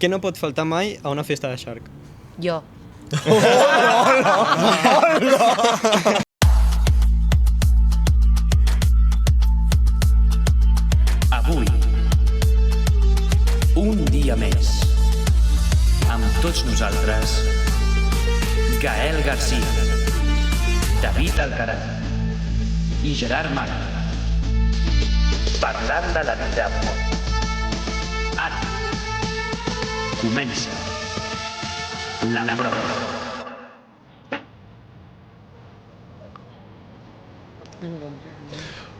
Què no pot faltar mai a una festa de Shark? Jo. Avui, un dia més, amb tots nosaltres, Gael García, David Alcaraz i Gerard Mara, parlant de la vida amb món. Ara, comença la prova.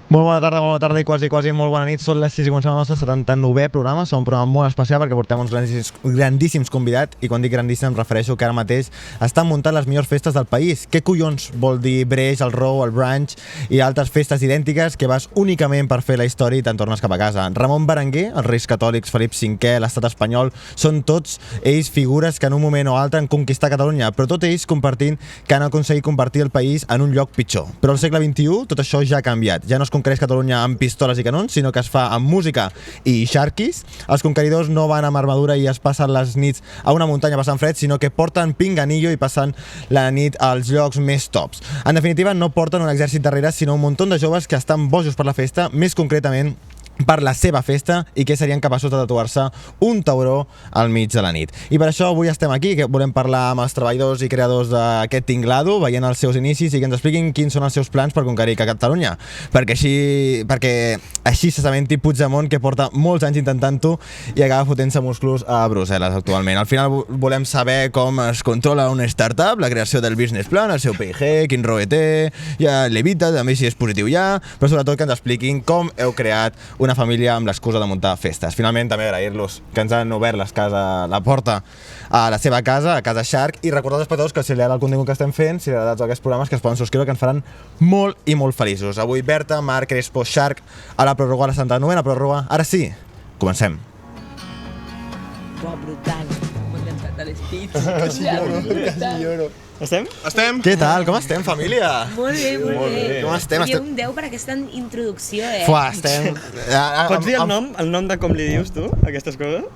Molt bona tarda i quasi molt bona nit. Són les 6 i comencem el nostre 79è programa. És un programa molt especial perquè portem uns grandíssims convidats, i quan dic grandíssims em refereixo que ara mateix estan muntant les millors festes del país. Què collons vol dir Breix, el Row, el Brunch i altres festes idèntiques que vas únicament per fer la història i te'n tornes cap a casa? Ramon Berenguer, els Reis Catòlics, Felip V, l'estat espanyol, són tots ells figures que en un moment o altre han conquistat Catalunya, però tot ells compartint que han aconseguit convertir el país en un lloc pitjor. Però al segle XXI tot això ja ha canviat. Ja no es conquereix Catalunya amb pistoles i canons, sinó que es fa amb música i xarquis. Els conqueridors no van amb armadura i es passen les nits a una muntanya passant fred, sinó que porten pinganillo i passen la nit als llocs més tops. En definitiva, no porten un exèrcit darrere, sinó un munt de joves que estan bojos per la festa, més concretament per la seva festa, i que serien capaços de tatuar-se un tauró al mig de la nit. I per això avui estem aquí, que volem parlar amb els treballadors i creadors d'aquest tinglado, veient els seus inicis i que ens expliquin quins són els seus plans per conquerir Catalunya. Perquè així s'assabenti Puigdemont, que porta molts anys intentant-ho i acaba fotent-se musclos a Brussel·les actualment. Al final volem saber com es controla una startup, la creació del business plan, el seu PIG, quin ROE té, ja l'evita, també si és positiu ja, però sobretot que ens expliquin com heu creat una família amb l'excusa de muntar festes. Finalment, també agrair-los que ens han obert la porta a la seva casa, a Casa Shark, i recordar als espectadors que si li agrada el contingut que estem fent, si li agrada aquests programes, que es poden subscriure, que ens faran molt i molt feliços. Avui Berta, Marc, Crespo, Shark, a la pròrroga, a la 79a pròrroga. Ara sí, comencem. Uau, brutal. M'ha encantat l'espit. Quasi lloro. Estem? Estem? Què tal? Com estem, família? Molt bé, molt bé. Com estem? Oye, un 10 per aquesta introducció, Fuà, estem... Pots dir el nom de com li dius tu, aquestes coses?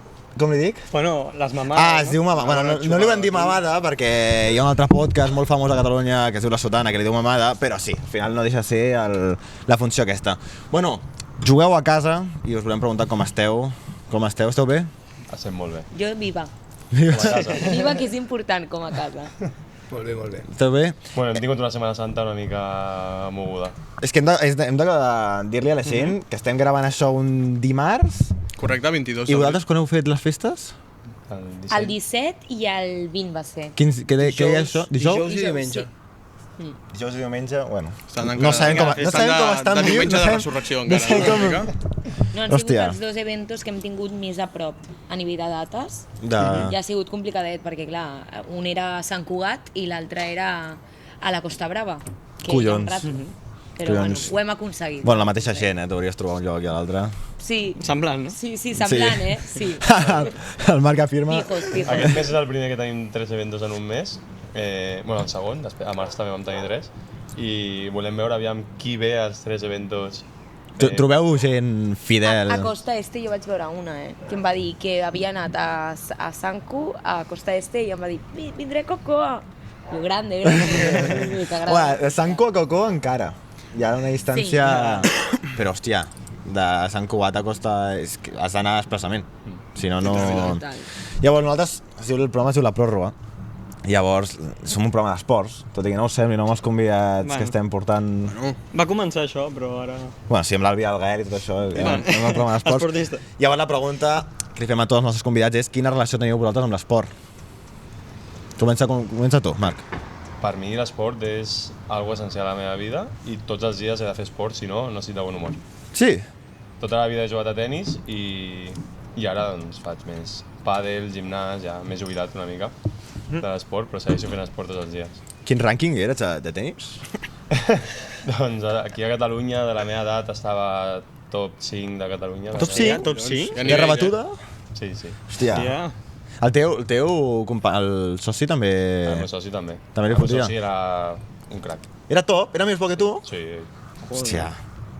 Com li dic? Bueno, les mamades. Es diu mamada. Bueno, no li vam dir mamada perquè hi ha un altre podcast molt famós a Catalunya que es diu La Sotana, que li diu mamada, però sí, al final no deixa de ser la funció aquesta. Bueno, jugueu a casa i us volem preguntar com esteu. Com esteu? Esteu bé? Estem molt bé. Jo viva. Com a casa. Viva, que és important com a casa. Molt bé, molt bé. Esteu bé? Bueno, hem tingut una Setmana Santa una mica moguda. És que hem de dir-li a la gent que estem gravant això un dimarts. Correcte, 22 I vosaltres quan heu fet les festes? El 17 i el 20 va ser. Què deia això? Dijous i diumenge. Sí. Dijous i diumenge, bueno. Estan No sabem com estan de diumenge no de sabem- resurrecció no encara. sabem com- una mica. No, han Hòstia. sigut els dos eventos que hem tingut més a prop a nivell de dates. De- Ja ha sigut complicadet perquè, clar, un era a Sant Cugat i l'altre era a la Costa Brava. Que Collons. hi ha un rato. Però bueno, Collons. ho hem aconseguit. Bueno, la mateixa gent, t'hauries trobar un lloc i a l'altre. Sí, Semblant, no? sí, semblant, Sí. Sí. El Marc afirma... Pijos. Aquest mes és el primer que tenim 3 eventos en un mes. Bueno, el segon, després, a març també vam tenir 3. I volem veure aviam qui ve als 3 eventos. Trobeu gent fidel. A Costa Este jo vaig veure una, que em va dir que havia anat a Sanku, a Costa Este, i em va dir, vindré Cocoa. Jo, grande. Ué, Sant Cugat a Cocó encara. Hi ha una distància... Però, hòstia, de Sant Cugat a Costa has d'anar expressament. Si no, no... Llavors, nosaltres, el programa es diu La Pròrroga. Llavors, som un programa d'esports, tot i que no ho sembli, no amb els convidats que estem portant... Va començar això, però ara... Bueno, sí, amb l'Albia, el Gael i tot això, és un programa d'esports. Esportista. Llavors, la pregunta que li fem a tots els nostres convidats és quina relació teniu vosaltres amb l'esport? Comença tu, Marc. Per mi l'esport és algo essencial a la meva vida i tots els dies he de fer esport, si no, no estic de bon humor. Sí? Tota la vida he jugat a tennis i ara doncs faig més pàdel, gimnàs, ja m'he jubilat una mica de l'esport, però segueixo fent esport tots els dies. Quin rànquing eres de tenis? Doncs aquí a Catalunya, de la meva edat, estava top 5 de Catalunya. Top 5? Top 5? Guerra batuda? Sí, sí. Hòstia. Hòstia. El teu el soci també... El meu soci també. També li El meu fotia? soci era un crac. Era top? Era més bo que tu? Sí. Hòstia.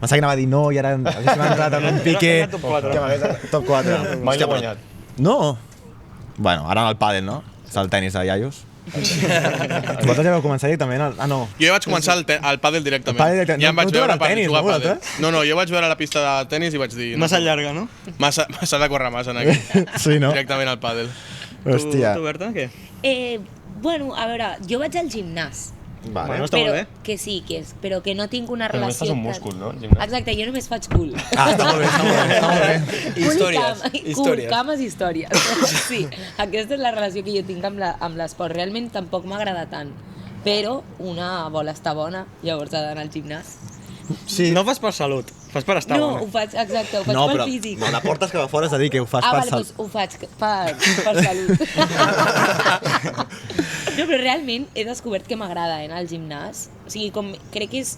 Pensava que anava a dir no i ara haguéssim entrat en un pique... Top 4. Top 4. Mai l'he guanyat. No? Bueno, ara el pàdel, no? És el tenis de iaios. Vosaltres ja vau començar també? No. Jo ja vaig començar el pàdel directament. El pàdel directament. Ja em vaig No veure el tenis, jugar no, a pàdel. vosaltres? No, jo vaig veure la pista de tenis i vaig dir... Massa llarga, no? Massa de córrer massa en aquí. Sí, no? Directament al pàdel. Hòstia. Tu, Berta, què? Bueno, a veure, jo vaig al gimnàs. Vale. Bueno, està molt bé. Que sí, però que no tinc una Però només relació... fas un múscul, no? Gimnàs. Exacte, jo només faig cul. Ah, està molt bé, està molt bé. Històries. Cul, cames, històries. Sí, aquesta és la relació que jo tinc amb l'esport. Realment tampoc m'agrada tant, però una vol estar bona, llavors ha d'anar al gimnàs. Sí. No ho fas per salut, fas per estar No, bona. ho faig, exacte, ho faig No, pel però físic. no, la portes cap a fora és a dir que ho fas per Vale, doncs ho faig per salut. No, però realment he descobert que m'agrada anar al gimnàs. O sigui, crec que és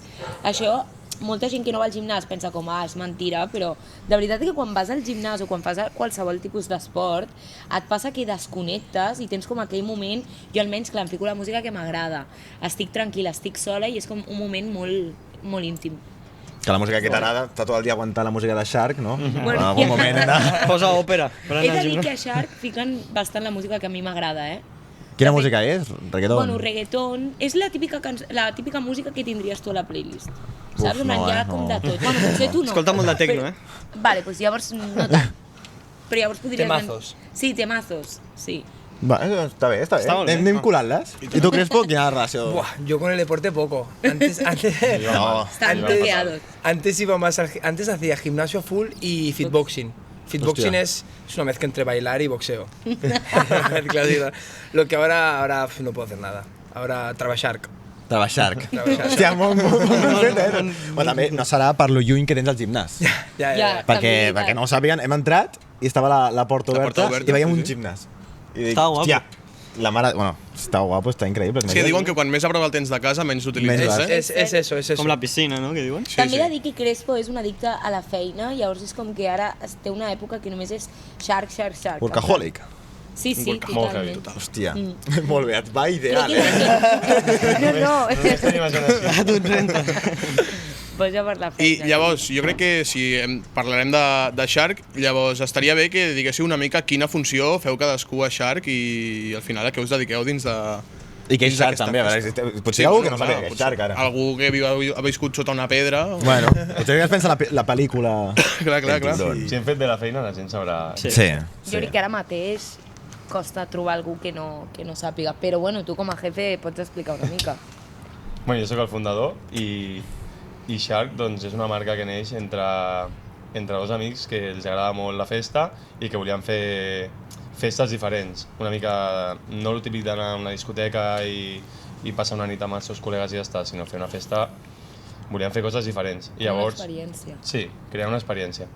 això, molta gent que no va al gimnàs pensa com, és mentira, però de veritat que quan vas al gimnàs o quan fas qualsevol tipus d'esport, et passa que desconnectes i tens com aquell moment, jo almenys, clar, em fico la música que m'agrada, estic tranquil·la, estic sola i és com un moment molt íntim. Que la música que t'agrada, està tot el dia aguantant la música de Shark, no? Bueno, En algun moment era... Posa òpera. Per He anar de al dir que a gimnàs. Shark fiquen bastant la música que a mi m'agrada, Quina música és? Reggaeton? Bueno, reggaeton és la típica música que tindries tu a la playlist. Saps? Uf, no, Hi ha com de tot. Bueno, potser tu no. Escolta molt de tecno, Vale, doncs llavors no tant. Però llavors podries... Temazos. Sí, temazos, sí. Va, està bé, està bé. Està molt bé. Anem colant-les. I tu, Crespo, quina relació? Buah, yo con el deporte poco. Antes No. Estan Antes- bloqueados. Antes iba más antes hacía gimnasio full y fitboxing. Fitboxing Hostia. es una mezcla entre bailar y boxeo. Mezcla así, lo que ahora no puedo hacer nada. Ahora trabajar. Trabajar. Trabajar. Hòstia, molt fet, Bueno, també no serà per lo lluny que tens al gimnàs. Ja. Perquè, també, perquè no ho sàpiguen, hem entrat i estava la porta La oberta, porta oberta, i veiem sí, un sí. gimnàs. I dic, Està guapo. hòstia, la mare... Bueno, està guapo, està increïble. És que diuen que quan més a prop el tens de casa, menys l'utilitzes, Menys eh? Es eso, es eso. Com la piscina, no?, que diuen. Sí, També he de sí. dir que Crespo és un addicte a la feina, llavors és com que ara té una època que només és Shark. Workaholic. Sí, Molt heavy, totalment. Hòstia, molt bé, et va ideal, Crec que- No, Només tenim imaginació. A tu et renta. posa per la I feina. llavors, jo crec que si parlarem de Shark, llavors estaria bé que diguéssiu una mica quina funció feu cadascú a Shark i al final a què us dediqueu dins de... I que és dins Shark d'aquesta també, a veure, festa. potser hi ha algú que no clar, sàpiga que és potser Shark ara. Algú que ha viscut sota una pedra. Bueno, potser que es pensa la pel·lícula... Clar. Si hem fet bé la feina, la gent sabrà... Sí. Jo crec que ara mateix costa trobar algú que no sàpiga, però bueno, tu com a jefe pots explicar una mica. Bueno, jo sóc el fundador i Shark doncs, és una marca que neix entre dos amics que els agrada molt la festa i que volien fer festes diferents. Una mica, no el típic d'anar a una discoteca i passar una nit amb els seus col·legues i ja està, sinó fer una festa... Volien fer coses diferents. I llavors, Una experiència. sí, crear una experiència.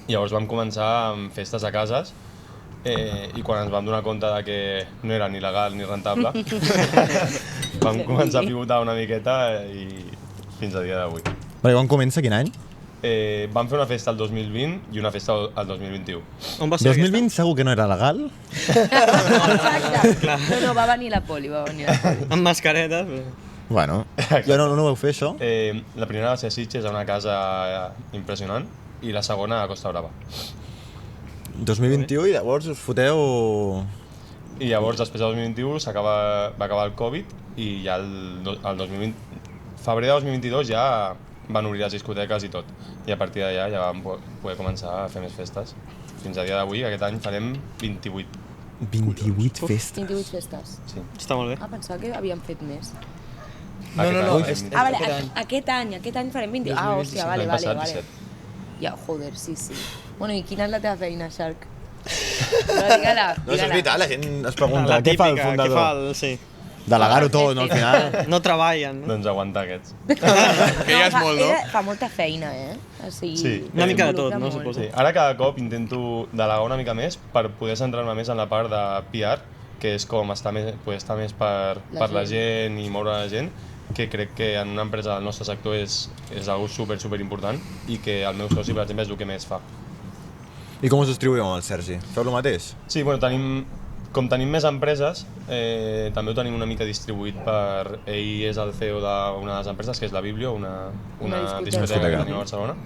I llavors vam començar amb festes a cases i quan ens vam donar compte de que no era ni legal ni rentable, vam començar a pivotar una miqueta i fins a dia d'avui. Perquè quan comença, quin any? Vam fer una festa el 2020 i una festa el 2021. On va ser 2020 segur que no era legal? Exacte. No, va venir la poli, aquesta? Amb mascaretes. Bueno, jo no ho vau fer, això. La primera va ser a Sitges, a una casa impressionant, i la segona a Costa Brava. 2021 i llavors us foteu... I llavors, després del 2021, va acabar el Covid i ja el 2020, febrer de 2022 ja van obrir les discoteques i tot. I a partir d'allà ja vam poder començar a fer més festes. Fins a dia d'avui, aquest any farem 28. 28 festes. 28 festes. Sí. Està molt bé. Pensava que havíem fet més. No, Aquest any, Vale, aquest any farem 20... hòstia, vale. l'any passat, 17. Ja, joder, sí. Bueno, i quina és la teva feina, Shark? Però digue-la. No, és veritat, la gent es pregunta La què fa el típica, què fundador. fa el... Sí. Delegar-ho tot, no, al final. No treballen, no? Doncs aguantar aquests. Que ja és molt, no? Fa molta feina, O sigui, Sí. Una mica de tot, involucra no, molt. suposo. Sí, ara cada cop intento delegar una mica més per poder centrar-me més en la part de PR, que és com poder estar més per la gent i moure la gent, que crec que en una empresa del nostre sector és algo super important i que el meu soci, per exemple, és el que més fa. I com us distribuïu amb el Sergi? Feu el mateix? Sí, bueno, com tenim més empreses, també ho tenim una mica distribuït per... Ell és el CEO d'una de les empreses, que és la Biblio, una discoteca que tenim a Barcelona,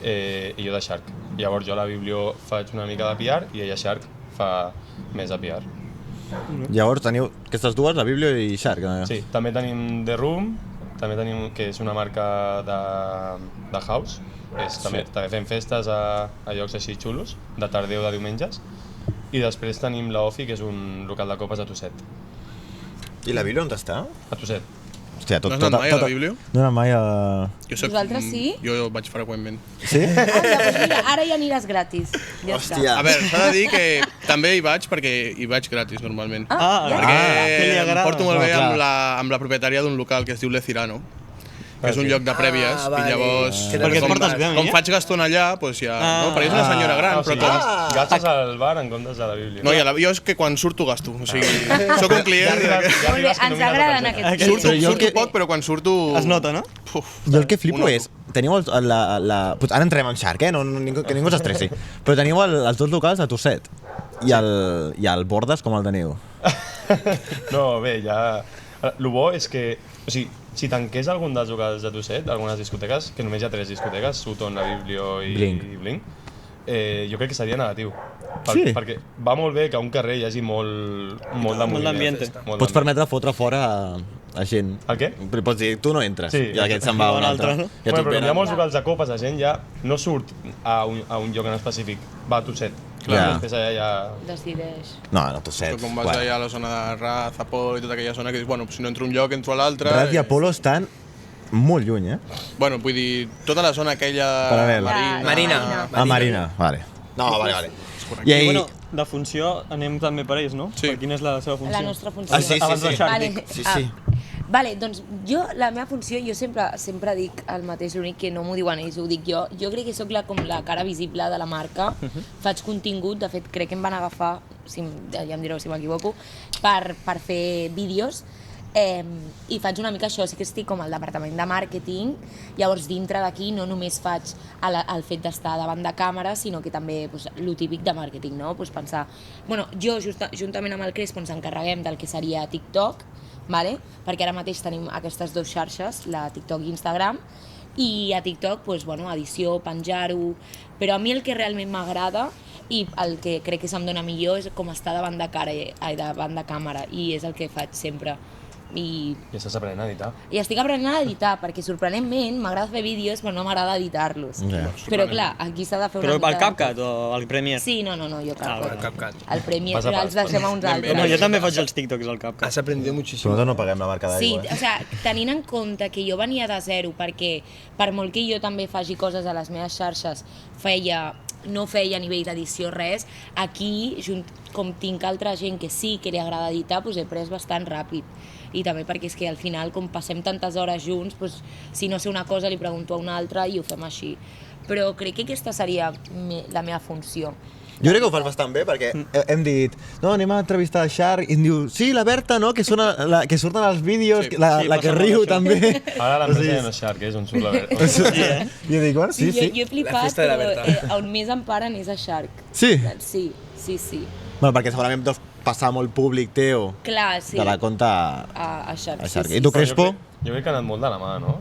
i jo de Shark. Llavors jo a la Biblio faig una mica de PR i ell a Shark fa més a PR. Llavors teniu aquestes dues, la Biblio i Shark. Sí, també tenim The Room, també tenim, que és una marca de house. També fem festes a llocs així xulos, de tarda o de diumenges. I després tenim la Ofi, que és un local de copes a Tosset. I la Biblio on està? A Tosset. Hòstia, No has anat mai a la Biblio? No he anat mai a... Vosaltres sí? Jo vaig freqüentment. Sí? Doncs mira, ara ja aniràs gratis. Ja està. Hòstia. A veure, s'ha de dir que també hi vaig perquè hi vaig gratis normalment. Perquè que li agrada. em porto molt bé No, clar. amb la propietària d'un local que es diu Le Cirano, que és un lloc de prèvies, vale. i llavors, Perquè et portes bé amb com ella? faig gasta una allà, doncs ja... No, perquè és una senyora gran, però tot... Gastes al bar en comptes de la Bíblia. No, jo és que quan surto gasto, o sigui, sóc un client... Molt bé, ens agraden aquests Surto, clients. surto poc, però quan surto... Es nota, no? Uf, Jo el que flipo Ho noto. és... Teniu pues ara entrem en Shark, que ningú s'estressi. Però teniu els dos locals a Tosset. I el Bordes com el teniu? No, bé, ja... El bo és que, o sigui, si tanqués algun dels locals de Tosset, algunes discoteques, que només hi ha 3 discoteques, Sutton, la Biblio i Blink, jo crec que seria negatiu. Sí? Perquè va molt bé que a un carrer hi hagi molt de moviment. d'ambiente. Pots permetre fotre fora a gent. El què? Pots dir, tu no entres, Sí. i aquest se'n va a un altre. no? I a tu Bueno, però hi ha venen. molts locals de copes, la gent ja no surt a un lloc en específic, va a Tosset. Clar, Ja. després allà ja... Decideix. No, no, Tosset. Com vas allà a la zona de Raz, Apolo i tota aquella zona que dius, bueno, si no entro a un lloc, entro a l'altre... Raz i Apolo estan molt lluny, eh? Bueno, vull dir, tota la zona aquella... Paral·lela. Marina. A Marina, vale. No, vale. correcte. I, Bueno, de funció anem també per ells, no? Sí. Per quina és la seva funció? La nostra funció. Ah, sí, Abans de Shark, Vale. dic. Sí. Vale, doncs la meva funció, jo sempre dic el mateix, l'únic que no m'ho diuen ells, ho dic jo. Jo crec que sóc com la cara visible de la marca, faig contingut, de fet crec que em van agafar, ja em direu si m'equivoco, per fer vídeos, i faig una mica això, sí que estic com al departament de màrqueting, llavors dintre d'aquí no només faig el fet d'estar davant de càmera, sinó que també pues, lo típic de màrqueting, no? Pues pensar, bueno, jo juntament amb el Crespo ens encarreguem del que seria TikTok, vale? Perquè ara mateix tenim aquestes dues xarxes, la TikTok i Instagram, i a TikTok, pues, bueno, edició, penjar-ho, però a mi el que realment m'agrada i el que crec que se'm dona millor és com estar davant de càmera, i és el que faig sempre. I estàs aprenent a editar. estic aprenent a editar, perquè sorprenentment m'agrada fer vídeos però no m'agrada editar-los. Ja. Però clar, aquí s'ha de fer Però una el mica... CapCut o el Premiere? Sí, no, jo CapCut. CapCut. El Premiere, Pas a però pas. els deixem a uns altres. No, jo també faig els TikToks al CapCut. Has aprendido muchísimo. Però nosaltres no paguem la marca Sí, d'aigua. o sea, tenint en compte que jo venia de zero, perquè per molt que jo també faci coses a les meves xarxes, no feia a nivell d'edició res, aquí, com tinc altra gent que sí que li agrada editar, doncs he pres bastant ràpid. I també perquè és que al final, com passem tantes hores junts, doncs, si no sé una cosa li pregunto a una altra i ho fem així. Però crec que aquesta seria la meva funció. Jo crec que ho fas bastant bé, perquè hem dit no, anem a entrevistar a Shark, i em diu sí, la Berta, no?, que surten als vídeos, Sí. la Sí, que passa riu molt això. també. Ara l'empresa ja no és Shark, és on surt la Berta. I jo dic, bueno, sí. Jo he flipat, La festa de la però Berta. on més em paren és a Shark. Sí? Sí. Bueno, perquè segurament deus passar molt públic teu Clar, sí. de la compte a A Shark, Shark. sí. I tu, Crespo? Jo crec que ha anat molt de la mà, no?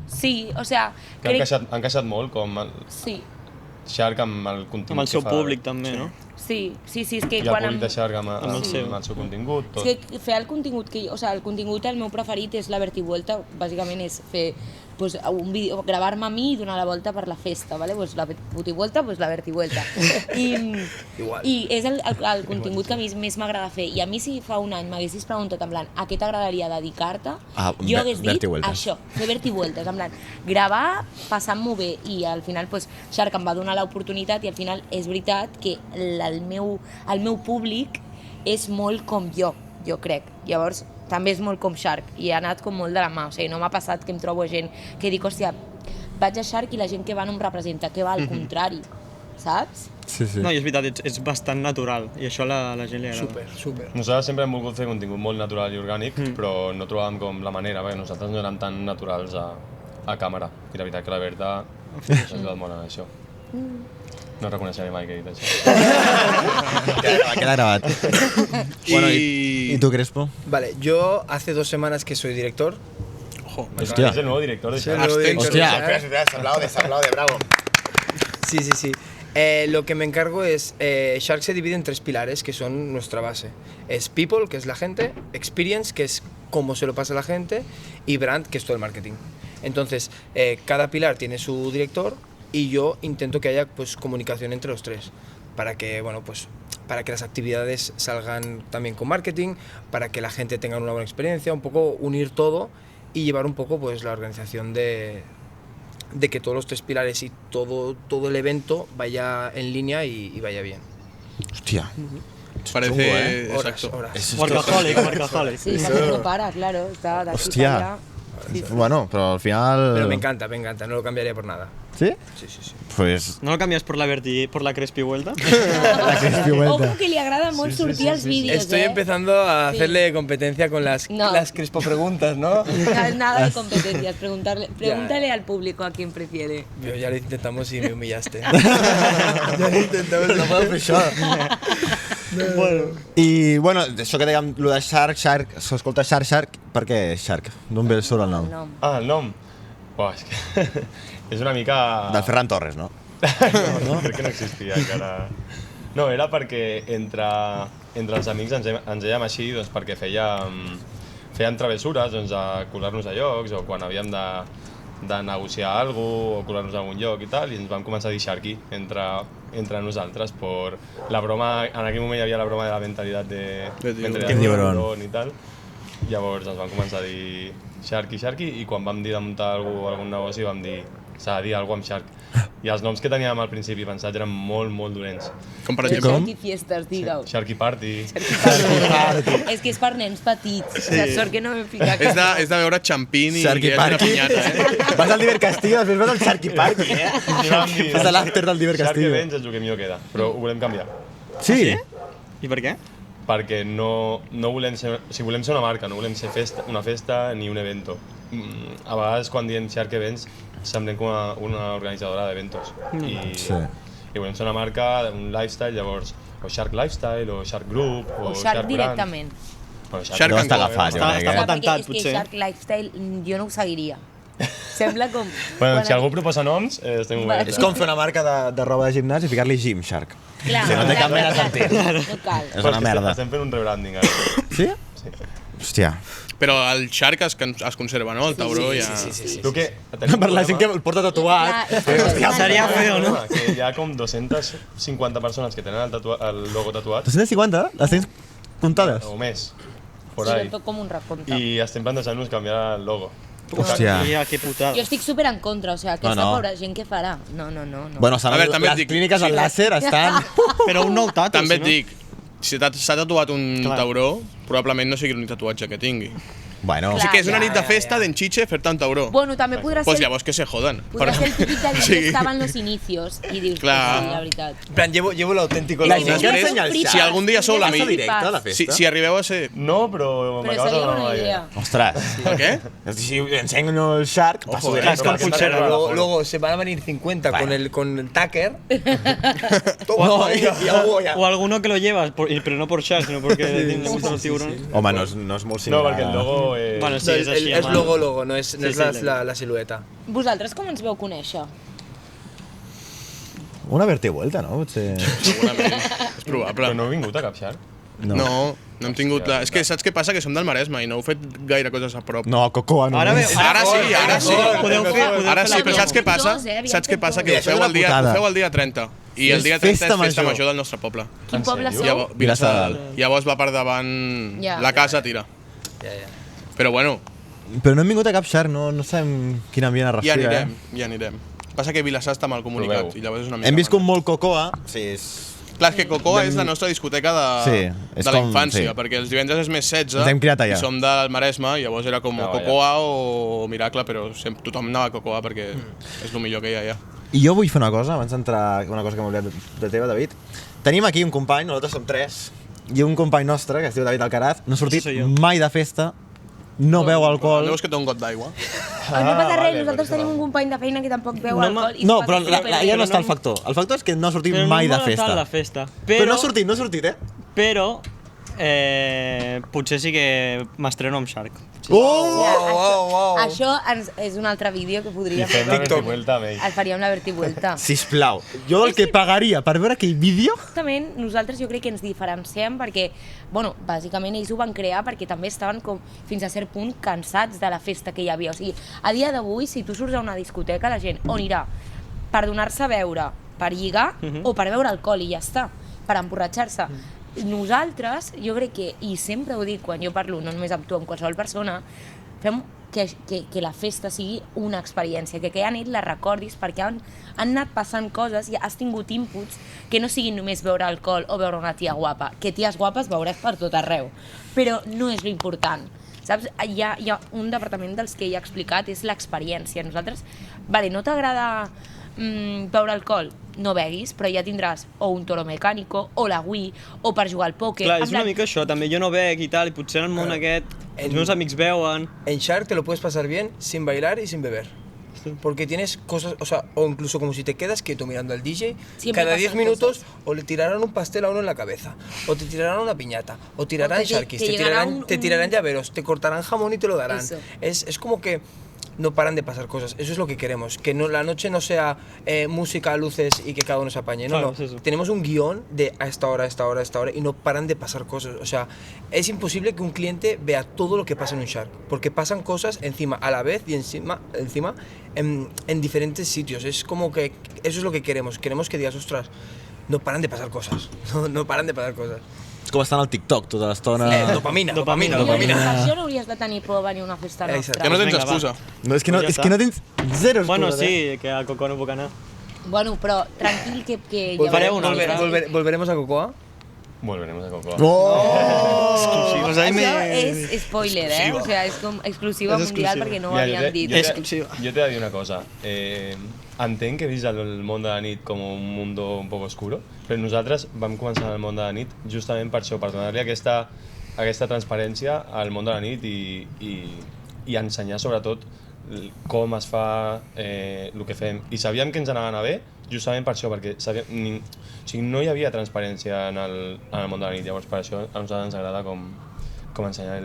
Sí, o sea... Que ha encaixat molt, com el Sí, Shark amb el contingut Amb el seu que fa. públic també, no? sí, és que I el quan públic de Shark amb el seu. el seu contingut, tot. És que fer el contingut que... O sea, el contingut el meu preferit és la vertivuelta, bàsicament és fer pues, un vídeo, gravar-me a mi i donar la volta per la festa, ¿vale? Pues la putivuelta, pues la vertivuelta. Igual. I és el contingut que a mi més m'agrada fer. I a mi si fa un any m'haguessis preguntat en plan a què t'agradaria dedicar-te, jo hagués dit vertivueltes. això, fer vertivueltes, en plan gravar, passant-m'ho bé, i al final pues, Shark em va donar l'oportunitat i al final és veritat que el meu públic és molt com jo crec. Llavors, també és molt com Shark i ha anat com molt de la mà, o sigui, no m'ha passat que em trobo gent que dic, hòstia, vaig a Shark i la gent que va no em representa, que va al contrari, saps? Sí. No, i és veritat, ets bastant natural i això a la gent li agrada. Súper. Nosaltres sempre hem volgut fer contingut molt natural i orgànic, però no trobàvem com la manera, perquè nosaltres no érem tan naturals a càmera. I la veritat que la Berta ens ha ajudat molt en això. No reconeixeré mai que he dit això. Queda gravat. Bueno, ¿y tú, Crespo? Vale, yo hace 2 semanas que soy director. Ojo, Hòstia. És el nuevo director de Soy el Shark. nuevo director de Hòstia, Shark. se aplaude, bravo. Sí. Lo que me encargo es, Shark se divide en 3 pilares que son nuestra base. Es People, que es la gente, Experience, que es cómo se lo pasa a la gente, y Brand, que es todo el marketing. Entonces, cada pilar tiene su director y yo intento que haya pues, comunicación entre los 3 para que, bueno, pues, para que las actividades salgan también con marketing, para que la gente tenga una buena experiencia, un poco unir todo y llevar un poco pues, la organización de que todos los 3 pilares y todo el evento vaya en línea y vaya bien. Hòstia. Parece... Horas, Exacto. horas. Workaholic. Sí, no para, claro. Está de aquí Hostia. para allá. Sí, sí. Bueno, pero al final... Pero me encanta, no lo cambiaría por nada. ¿Sí? Sí, sí, sí. Pues... ¿No lo cambias por la Crespi Vuelta? La Crespi Vuelta. Ojo que li agrada molt sortir als vídeos, Estoy empezando a hacerle competencia con las crespo preguntas, ¿no? Nada de competencias, pregúntale al público a quién prefiere. Yo ya lo intentamos y me humillaste. Ya lo intentamos, no puedo fer això. I, bueno, això que dèiem, lo de Shark, s'escolta Shark, per què Shark? D'on ve surt el nom? No. Ah, el nom? Buah, és que és una mica... Del Ferran Torres, no? No, crec que no existia encara. No, era perquè entre els amics ens dèiem així doncs, perquè fèiem travessures doncs, a colar-nos a llocs o quan havíem de negociar alguna cosa o colar-nos a algun lloc i tal, i ens vam començar a dir Sharky entre nosaltres per la broma, en aquell moment hi havia la broma de la mentalitat de tiburón i tal. Llavors ens vam començar a dir Sharky i quan vam dir de muntar algun negoci vam dir s'ha de dir alguna cosa amb Shark. I els noms que teníem al principi pensats eren molt, molt dolents. Com per exemple? Sharky Fiestas, digueu. Sharky Party. És que és per nens petits. Sí. Sort que no m'he ficat. És de veure Champín i Sharky és una Party. pinyata, Vas al Diver Castillo, després vas al Sharky Party, eh? I vam dir, Fes l'after del Diver Shark Castillo. Events és el que millor queda, però ho volem canviar. Sí? I per què? Perquè no volem ser, o sigui, volem ser una marca, no volem ser una festa ni un evento. A vegades quan diem Shark Events semblem com una organitzadora d'eventos. I volem ser una marca, un lifestyle, llavors o Shark Lifestyle, o Shark Group, o Shark Brand. directament. Bueno, Shark No and està Go. agafat, jo crec, Està eh? patentat, És que potser. Shark Lifestyle jo no ho seguiria. Sembla com... Bueno, si algú proposa noms, estem oberts. És com fer una marca de roba de gimnàs i ficar-li Gymshark. Clar, Sí, no té cap mena de sentit. No cal. És una merda. Estem fent un rebranding ara. Sí? Sí. Hòstia. Però el Shark es conserva, no? El tauró ja... Sí. Tu què? Tenim Per la gent que el porta tatuat. Clar, és que- Seria feo, no? Que hi ha com 250 persones que tenen el logo tatuat, 250? Les tens comptades? o més, por Sí, ahí. ben tot com un recompte. I estem plantejant-nos canviar el logo. Hòstia. Que putada. Jo estic super en contra, o sigui, aquesta No. pobra gent què farà? No. Bueno, A veure, també et les dic- clíniques al làser estan... Però un nou tatu, També si et no? dic, si s'ha tatuat un Clar. tauró, probablement no sigui l'únic tatuatge que tingui. Bueno, Clar. Sí que és una nit de ja, festa d'enxitxe fer-te un tauró. Bueno, també podrà Pues ser... llavors que se jodan. Podrà ser el típic del Sí. que estava en los inicios i dius, Clar. sí, la veritat. En plan, llevo el auténtico La logo. gent que després, ensenya el si xat. si algun dia sou Ja l'amic... està directe a la Si, festa? si arribeu a ser... No, però Però m'acabes de seria donar bona una idea. Ostres. Per què? Si ensenyo el Shark, passo Ojo, directe. és com Perquè funciona. m'ha arribat la Luego se van a venir 50 Vale. con el Tucker. No, y algo ya. O alguno que lo llevas, pero no por Shark, sino porque le gustan los tiburones. Home, no és molt No, similar. perquè el logo és... Bueno, sí, és així. Es amb- logo, no es Sí, la silueta. Vosaltres com ens veu conèixer? Una verte vuelta, no? Potser... Segurament. És probable. Però no heu vingut a cap Shark? No hem tingut la... És que saps què passa? Que som del Maresme i no heu fet gaire coses a prop. No, Cocoa no. Ara ve... Ara sí, ara sí. Podeu fer Ara sí, la però saps què passa? Dos, havíem Saps què fet passa? dos. Que Mira, ho feu això és el dia, una putada. ho feu el dia 30. I el És dia 30 és festa festa major. major del nostre poble. Quin poble sou? Llavors, Vilassar de Vilassar. Llavors va per davant Ja. la casa, tira. Ja. Però bueno, Però no hem vingut a cap Shark, no sabem quin ambient es ja respira. anirem, ja anirem. Passa que Vilassar està mal comunicat Proveu. i llavors és una mica... Hem viscut mal. molt Cocoa. Sí, és... Clar, és que Cocoa és la nostra discoteca Sí, de és la com- infància, sí. perquè els divendres és més 16 Ens hem criat allà. i som del Maresme, i llavors era com Ah, Cocoa o Miracle, però tothom anava a Cocoa perquè és el millor que hi ha allà. I jo vull fer una cosa, abans d'entrar, una cosa que m'he oblidat de teva, David. Tenim aquí un company, nosaltres som 3, i un company nostre, que es diu David Alcaraz, no ha sortit Sí, soy jo. mai de festa, no beu alcohol... No veus que té un got d'aigua? No passa res, nosaltres tenim un company de feina que tampoc beu No, alcohol i No, s'ho però passa superbé. ja no Però està el no- factor. El factor és que no ha sortit Però mai no de m'agrada tant festa. la festa. Però no ha sortit, potser sí que potser sí que m'estreno amb Shark. Això és un altre vídeo que I podríem fem la vertivuelta amb ell. El faríem la vertivuelta. Sisplau, jo el que pagaria per veure aquell vídeo... Justament nosaltres jo crec que ens diferenciem perquè, bueno, bàsicament ells ho van crear perquè també estaven com fins a cert punt cansats de la festa que hi havia. O sigui, a dia d'avui, si tu surts a una discoteca, la gent on irà? Per donar-se a veure, per lligar o per beure alcohol i ja està, per emborratxar-se. Nosaltres, jo crec que, i sempre ho dic quan jo parlo, no només amb tu, amb qualsevol persona, fem que la festa sigui una experiència, que aquella nit la recordis perquè han anat passant coses i has tingut inputs que no siguin només beure alcohol o veure una tia guapa, que ties guapes veuràs per tot arreu, però no és lo important. Saps? Hi ha un departament dels que ja he explicat, és l'experiència. Nosaltres, vale, no t'agrada beure alcohol? No beguis, però ja tindràs o un toro mecànico, o la Wii, o per jugar al pòquer. Clar, és una mica això, també jo no bec i tal, i potser en el món aquest els meus amics beuen. En Shark te lo puedes pasar bien sin bailar y sin beber. Porque tienes cosas, o sea, o incluso como si te quedas quieto mirando al DJ, Siempre cada pasan 10 minutos cosas. o le tirarán un pastel a uno en la cabeza, o te tirarán una piñata, o tirarán O Sharkies, te llegará te tirarán llaveros, te cortarán jamón y te lo darán. Eso. Es como que no paran de pasar cosas, eso es lo que queremos, que no, la noche no sea música, luces y que cada uno se apañe, no, Claro, no, es eso. tenemos un guión de a esta hora, a esta hora, a esta hora y no paran de pasar cosas, o sea, es imposible que un cliente vea todo lo que pasa en un Shark, porque pasan cosas encima a la vez y encima en diferentes sitios, es como que eso es lo que queremos que digas, ostras, no paran de pasar cosas, no paran de pasar cosas. És com estan al TikTok tota l'estona... Dopamina. Per això no hauries de tenir por a venir a una festa nostra. Que no tens Vinga, va. excusa. No, és que no, Ja és està. que no tens zero excusa. Bueno, sí, que a Coco no puc anar. Bueno, però tranquil que Fareu una altra. Volveremos a Cocoa. Volveremos a Cocoa. Exclusivos, ahí Això me... és spoiler, eh? O sigui, és com exclusiva És mundial exclusiva. perquè no ho Mira, havien dit. Exclusiva. Jo t'he de dir una cosa. Entenc que he vist el món de la nit com un mundo un poco oscuro, però nosaltres vam començar el món de la nit justament per això, per donar-li aquesta transparència al món de la nit i ensenyar sobretot com es fa el que fem. I sabíem que ens anava a anar bé justament per això, perquè o sigui, no hi havia transparència en el món de la nit, llavors per això a nosaltres ens agrada com ensenyar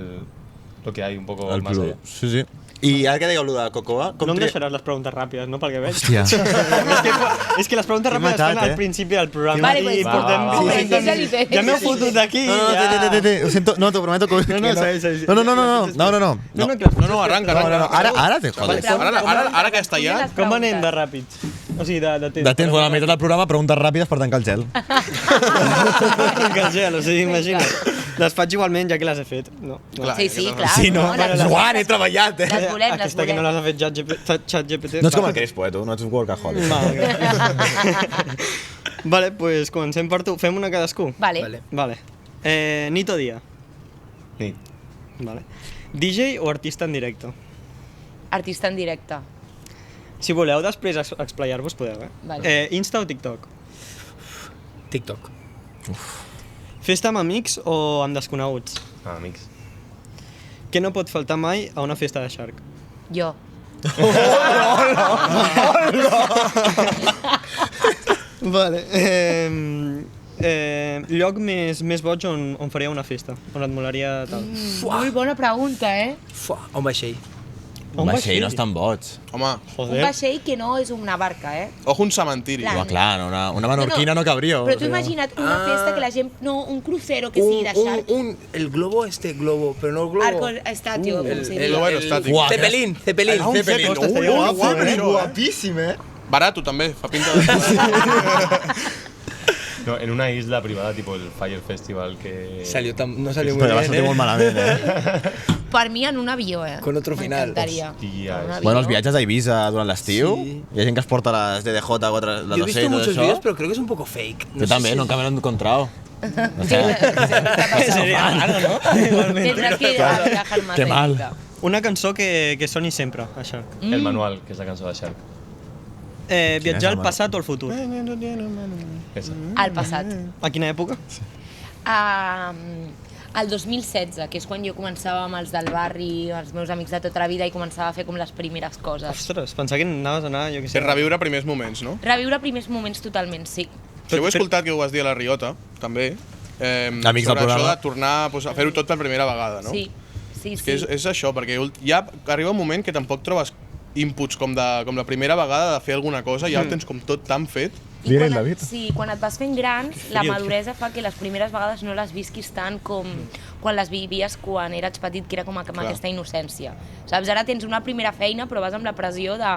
lo que hay un poco más allá. Sí, sí. I ara que dèieu allò de Cocoa... No em deixaràs les preguntes ràpides, no? Pel que veig. Hòstia. És que les preguntes T'he ràpides matat, fan al eh? principi del programa. Vale, pues, I portem va. 20 Sí, sí, sí. Ja m'heu fotut d'aquí. No, ho sento, no, t'ho prometo que... No, segueix. No, arranca. Ara te jodes. Ara que està ja... Com anem de ràpids? O sigui, de temps. De temps, bueno, a la meitat del programa, preguntes ràpides per tancar el gel. Que el gel, o sigui, imagina't. Les faig igualment, ja que les he fet. No. Sí, sí, clar. Sí, no? les- Joan, he treballat, eh? Les volem, les Aquesta que no volem. les ha fet ChatGPT. No ets com el Crespo, tu, no ets un workaholic. Vale, pues comencem per tu. Fem una cadascú? Vale. Vale. Nit o dia? Nit. Vale. DJ o artista en directe? Artista en directe. Si voleu després explayar-vos podeu, eh? Vale. Insta o TikTok? TikTok. Festa amb amics o amb desconeguts? Amics. Què no pot faltar mai a una festa de Shark? Jo. Vale. Lloc més boig on faria una festa? On et molaria tal? Molt bona pregunta, eh? Fuà, un vaixell. Un vaixell no és tan boig. Home, Un vaixell que no és una barca, eh? ojo un cementiri. Clar. Home, clar, una menorquina no cabria. Però tu imagina't una festa que la gent... No, un crucero que sigui de Shark. El globo, pero no el globo. Arco estático, com se el diu. globo aerostàtic. Uah, Cepelín. Un Zeppelin. Ostres, estaria guapo, eh? Guapíssim, eh? Barato, també, fa pinta de... No, en una isla privada, tipo el Fire Festival, que... No salió muy Però va bien, sortir molt malament, eh? Per mi en un avió, eh? Con otro final. M'encantaria. Hòstia, En un avió. Bueno, els viatges a Eivissa durant l'estiu, Sí. hi ha gent que es porta les DDJ, la Yo he 200 visto i tot muchos això. vídeos, pero creo que es un poco fake. Jo també, nunca me lo he encontrado. No sé. Seria raro, no? Tendrás que viajar más. Qué mal. directe. Una cançó que soni sempre a Shark. El manual, que és la cançó de Shark. Viatjar al la passat o al futur? Esa. Al passat. A quina època? Al 2016, que és quan jo començava amb els del barri, els meus amics de tota la vida, i començava a fer com les primeres coses. Ostres, pensava que anaves a anar, jo què sé. És reviure primers moments, no? Reviure primers moments totalment, sí. Si ho he escoltat, que ho vas dir a la Riota, també. Amics del sobre programa. això de tornar pues, a fer-ho tot per primera vegada, no? Sí, Sí, És que sí. és això, perquè ja arriba un moment que tampoc trobes inputs com la primera vegada de fer alguna cosa, ja ho tens com tot tan fet. I Direm, quan David. sí, quan et vas fent gran, la maduresa fa que les primeres vegades no les visquis tant com quan les vivies quan eres petit, que era com amb aquesta innocència. Saps? Ara tens una primera feina, però vas amb la pressió de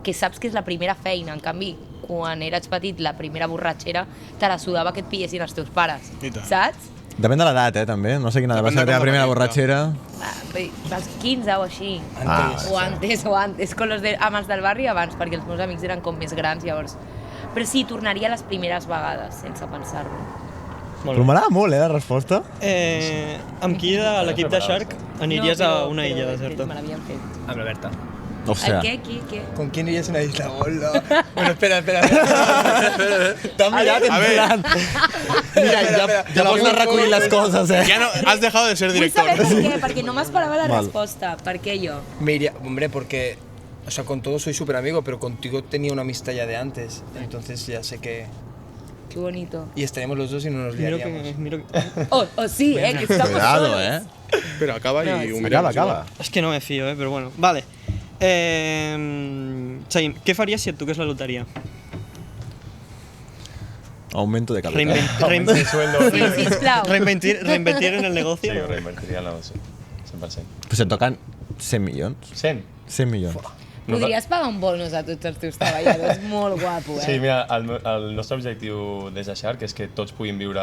que saps que és la primera feina. En canvi, quan eres petit, la primera borratxera te la sudava que et pillessin els teus pares. I tant. Saps? Depèn de l'edat, també. No sé quina va Depèn ser la de teva com primera la borratxera. Als 15 o així. Antes. O antes, con los amb els del barri abans, perquè els meus amics eren com més grans, llavors. Però sí, tornaria les primeres vegades, sense pensar-ho. Molt Però m'agrada molt, la resposta. Amb qui de l'equip de Shark aniries a una illa deserta? Me l'havien fet. Amb la Berta. O El què? Què? ¿Con quién irías a una isla? Hola. Bueno, espera. T'han mirat en A ver. plan... Mira, ja pots anar recollint les coses, Ja no, has dejado de ser Vull director. saber per què, perquè no m'esperava la Val. resposta. Per què jo? Me iría, hombre, porque, o sea, con todos soy súper amigo, pero contigo tenía una amistad ya de antes. Entonces ya sé que... Que bonito. Y estaríamos los dos y no nos liaríamos. Miro que... O sí, que estamos Cuidado, solos. Espera, acaba i ho mirem. Acaba. És que no me fío, però bueno. Vale. Seguim. Què faries si et toqués la loteria? Aumento de capital. Sí, sisplau. Reinvertir en el Sí, negocio. ho reinvertiria en la negoci. 100%. Pues et toquen 100 milions. 100? 100 milions. Podries pagar un bonus a tots els teus treballadors. Molt guapo, Sí, eh? mira, el nostre objectiu des de Shark és que tots puguin viure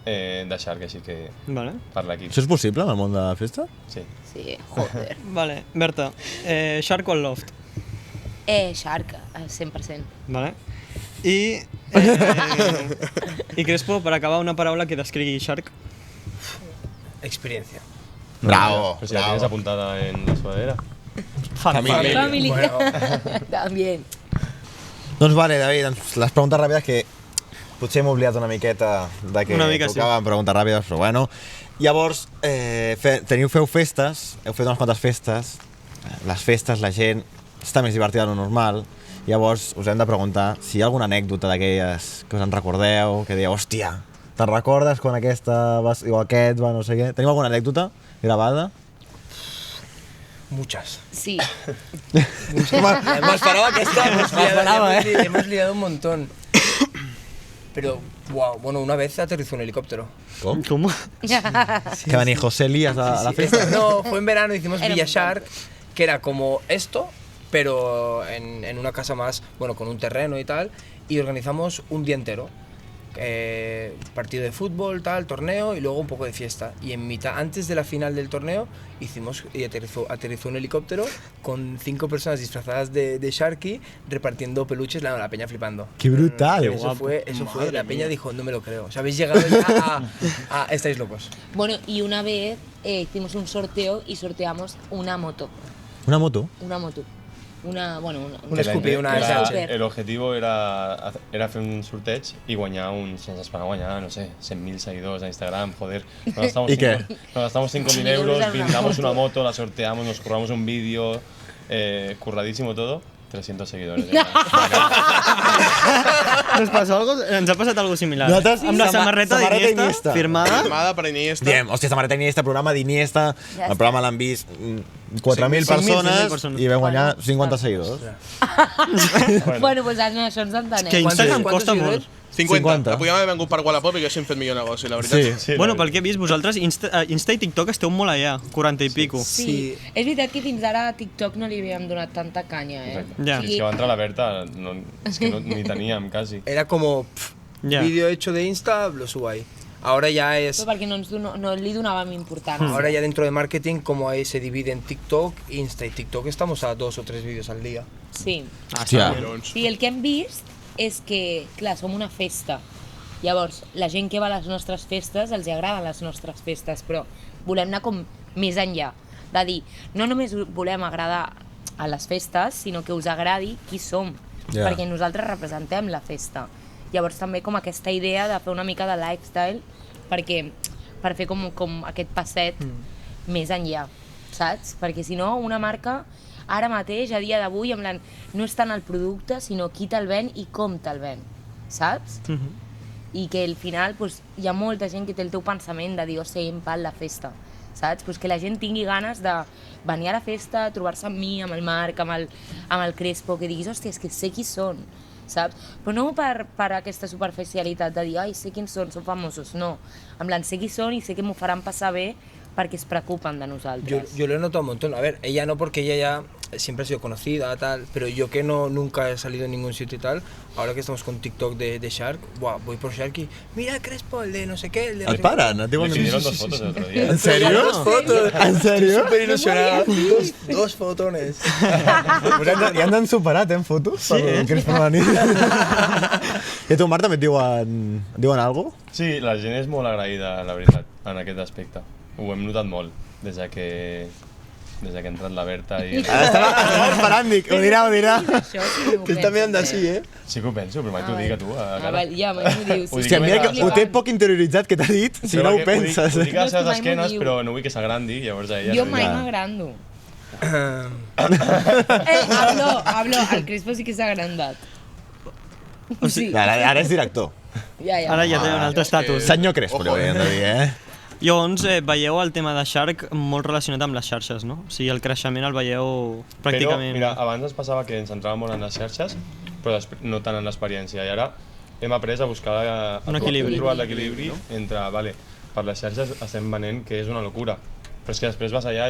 de Shark, així que Vale. per l'equip. Això és possible en el món de la festa? Sí. Sí, joder. Vale. Berta, Shark o el Loft? Shark, al 100%. Vale. I Crespo, per acabar, una paraula que descrigui Shark. Experiencia. Bravo, Però si la tienes apuntada en la sudadera. Família. Family. Bueno. También. Doncs vale, David, doncs les preguntes ràpides que potser hem oblidat una miqueta de que Una mica, sí. tocaven preguntes ràpides, però bueno. Llavors, feu festes, heu fet unes quantes festes. Les festes, la gent està més divertida del normal. Llavors, us hem de preguntar si hi ha alguna anècdota d'aquelles que us en recordeu, que dieu, hòstia, te'n recordes quan aquesta va, o aquest va, no sé què? Teniu alguna anècdota gravada? Muchas. Sí. M'esperava aquesta, M'esperava, hemos liado un montón. Pero, wow, bueno, una vez aterrizó un helicóptero. Com? Com? Que va venir José Elías a la festa. No, fue en verano, hicimos Era Villa muy Shark, que era como esto, pero en una casa más, bueno, con un terreno y tal, y organizamos un día entero. Partido de fútbol, tal, torneo y luego un poco de fiesta. Y en mitad, antes de la final del torneo, hicimos y aterrizó un helicóptero con 5 personas disfrazadas de Sharky repartiendo peluches, la peña flipando. ¡Qué brutal! Eso fue, la peña dijo, no me lo creo. O sea, habéis llegado ya a estáis locos. Bueno, y una vez hicimos un sorteo y sorteamos una moto. Una moto? Una moto. Un Que Scoopy, una era- Scooper. El objetivo era fer un sorteig i guanyar uns... Ens esperava guanyar, no sé, 100.000 seguidors a Instagram, joder. Nos gastamos ¿Y qué? Nos gastamos 5.000 euros, pintamos una moto, la sorteamos, nos curramos un vídeo, curradísimo todo. 300 seguidores. Ens passa algo? Ens ha passat algo similar. Nosaltres, Amb la samarreta samarreta d'Iniesta, Iniesta. firmada. Firmada per Iniesta. Diem, hòstia, samarreta Iniesta, programa d'Iniesta, Ja el programa l'han vist 4.000 5.000 persones i vam guanyar 50 seguidors. Bueno, doncs això ens entenem. Que Instagram ¿Cuántos costa seguidors? molt. 50. Podríem haver vengut per Wallapop i haguéssim fet millor negoci, la veritat. Sí. Bueno, pel que he vist, vosaltres Insta i TikTok esteu molt allà, 40 i pico. Sí. És veritat que fins ara a TikTok no li havíem donat tanta canya, eh? Ja. És que va entrar la Berta, no, és que no, ni teníem, quasi. Era como Ja. vídeo hecho de Insta, lo subo ahí. Ahora ya es... Però perquè no li donàvem importància. Ahora ya dentro de marketing, como ahí se divide en TikTok, Insta y TikTok, estamos a 2 o 3 vídeos al día. Sí. Hòstia. Sí, el que hem vist és que, clar, som una festa. Llavors, la gent que va a les nostres festes, els agraden les nostres festes, però volem anar com més enllà. De dir, no només volem agradar a les festes, sinó que us agradi qui som, Ja. perquè nosaltres representem la festa. Llavors també com aquesta idea de fer una mica de lifestyle per fer com aquest passet més enllà, saps? Perquè si no, una marca ara mateix, a dia d'avui, en plan, no és tant el producte, sinó qui te'l ven i com te'l ven, saps? I que al final pues, hi ha molta gent que té el teu pensament de dir, o sigui, em val la festa. saps? Pues que la gent tingui ganes de venir a la festa, trobar-se amb mi, amb el Marc, amb el Crespo, que diguis, hòstia, és que sé qui són, saps? Però no per aquesta superficialitat de dir, ai, sé quins són famosos, no. En plan, sé qui són i sé que m'ho faran passar bé perquè es preocupen de nosaltres. Yo lo he notado un montón. A ver, ella no, porque ella ya siempre ha sido conocida, tal, pero yo que nunca he salido en ningún sitio y tal, ahora que estamos con TikTok de Shark, buah, voy por Shark y mira el Crespo, el de no sé qué, el de... no Et sé paren, et Le diuen... pidieron 2 fotos el otro día. En sèrio? Dos fotos. En sèrio? Súper ilusionada. Dos fotones. Pues ja ens han superat, en fotos? Sí, Crespo a la nit. I a tu, Marc, també et diuen alguna cosa? Sí, la gent és molt agraïda, la veritat, en aquest aspecte. Ho hem notat molt, des que ha entrat la Berta i... Estava esperant, dic, ho dirà. Això sí que ho Te está penso, mirando eh? así, ¿eh? Sí que ho penso, però mai t'ho dic a tu, a cara. Ja, mai m'ho dius. Ho dic Hòstia, mira que ho té Endavant. poc interioritzat que t'ha dit, si Però no ho que penses. Ho dic a les seves Mai m'ho esquenes, diu. però no vull que s'agrandi, llavors a ella... Jo no mai li- m'agrando. Hablo, el Crespo sí que s'ha agrandat. Sí, Ara és director. ja. Ara ja té un altre estatus. Senyor Crespo, li hauríem de dir, eh? Llavors, veieu el tema de Shark molt relacionat amb les xarxes, no? O sigui, el creixement el veieu pràcticament... Però, mira, abans ens passava que ens centràvem molt en les xarxes, però no tant en l'experiència. I ara hem après a buscar... Un equilibri. Hem trobat l'equilibri entre, vale, per les xarxes estem venent que és una locura, però és que després vas allà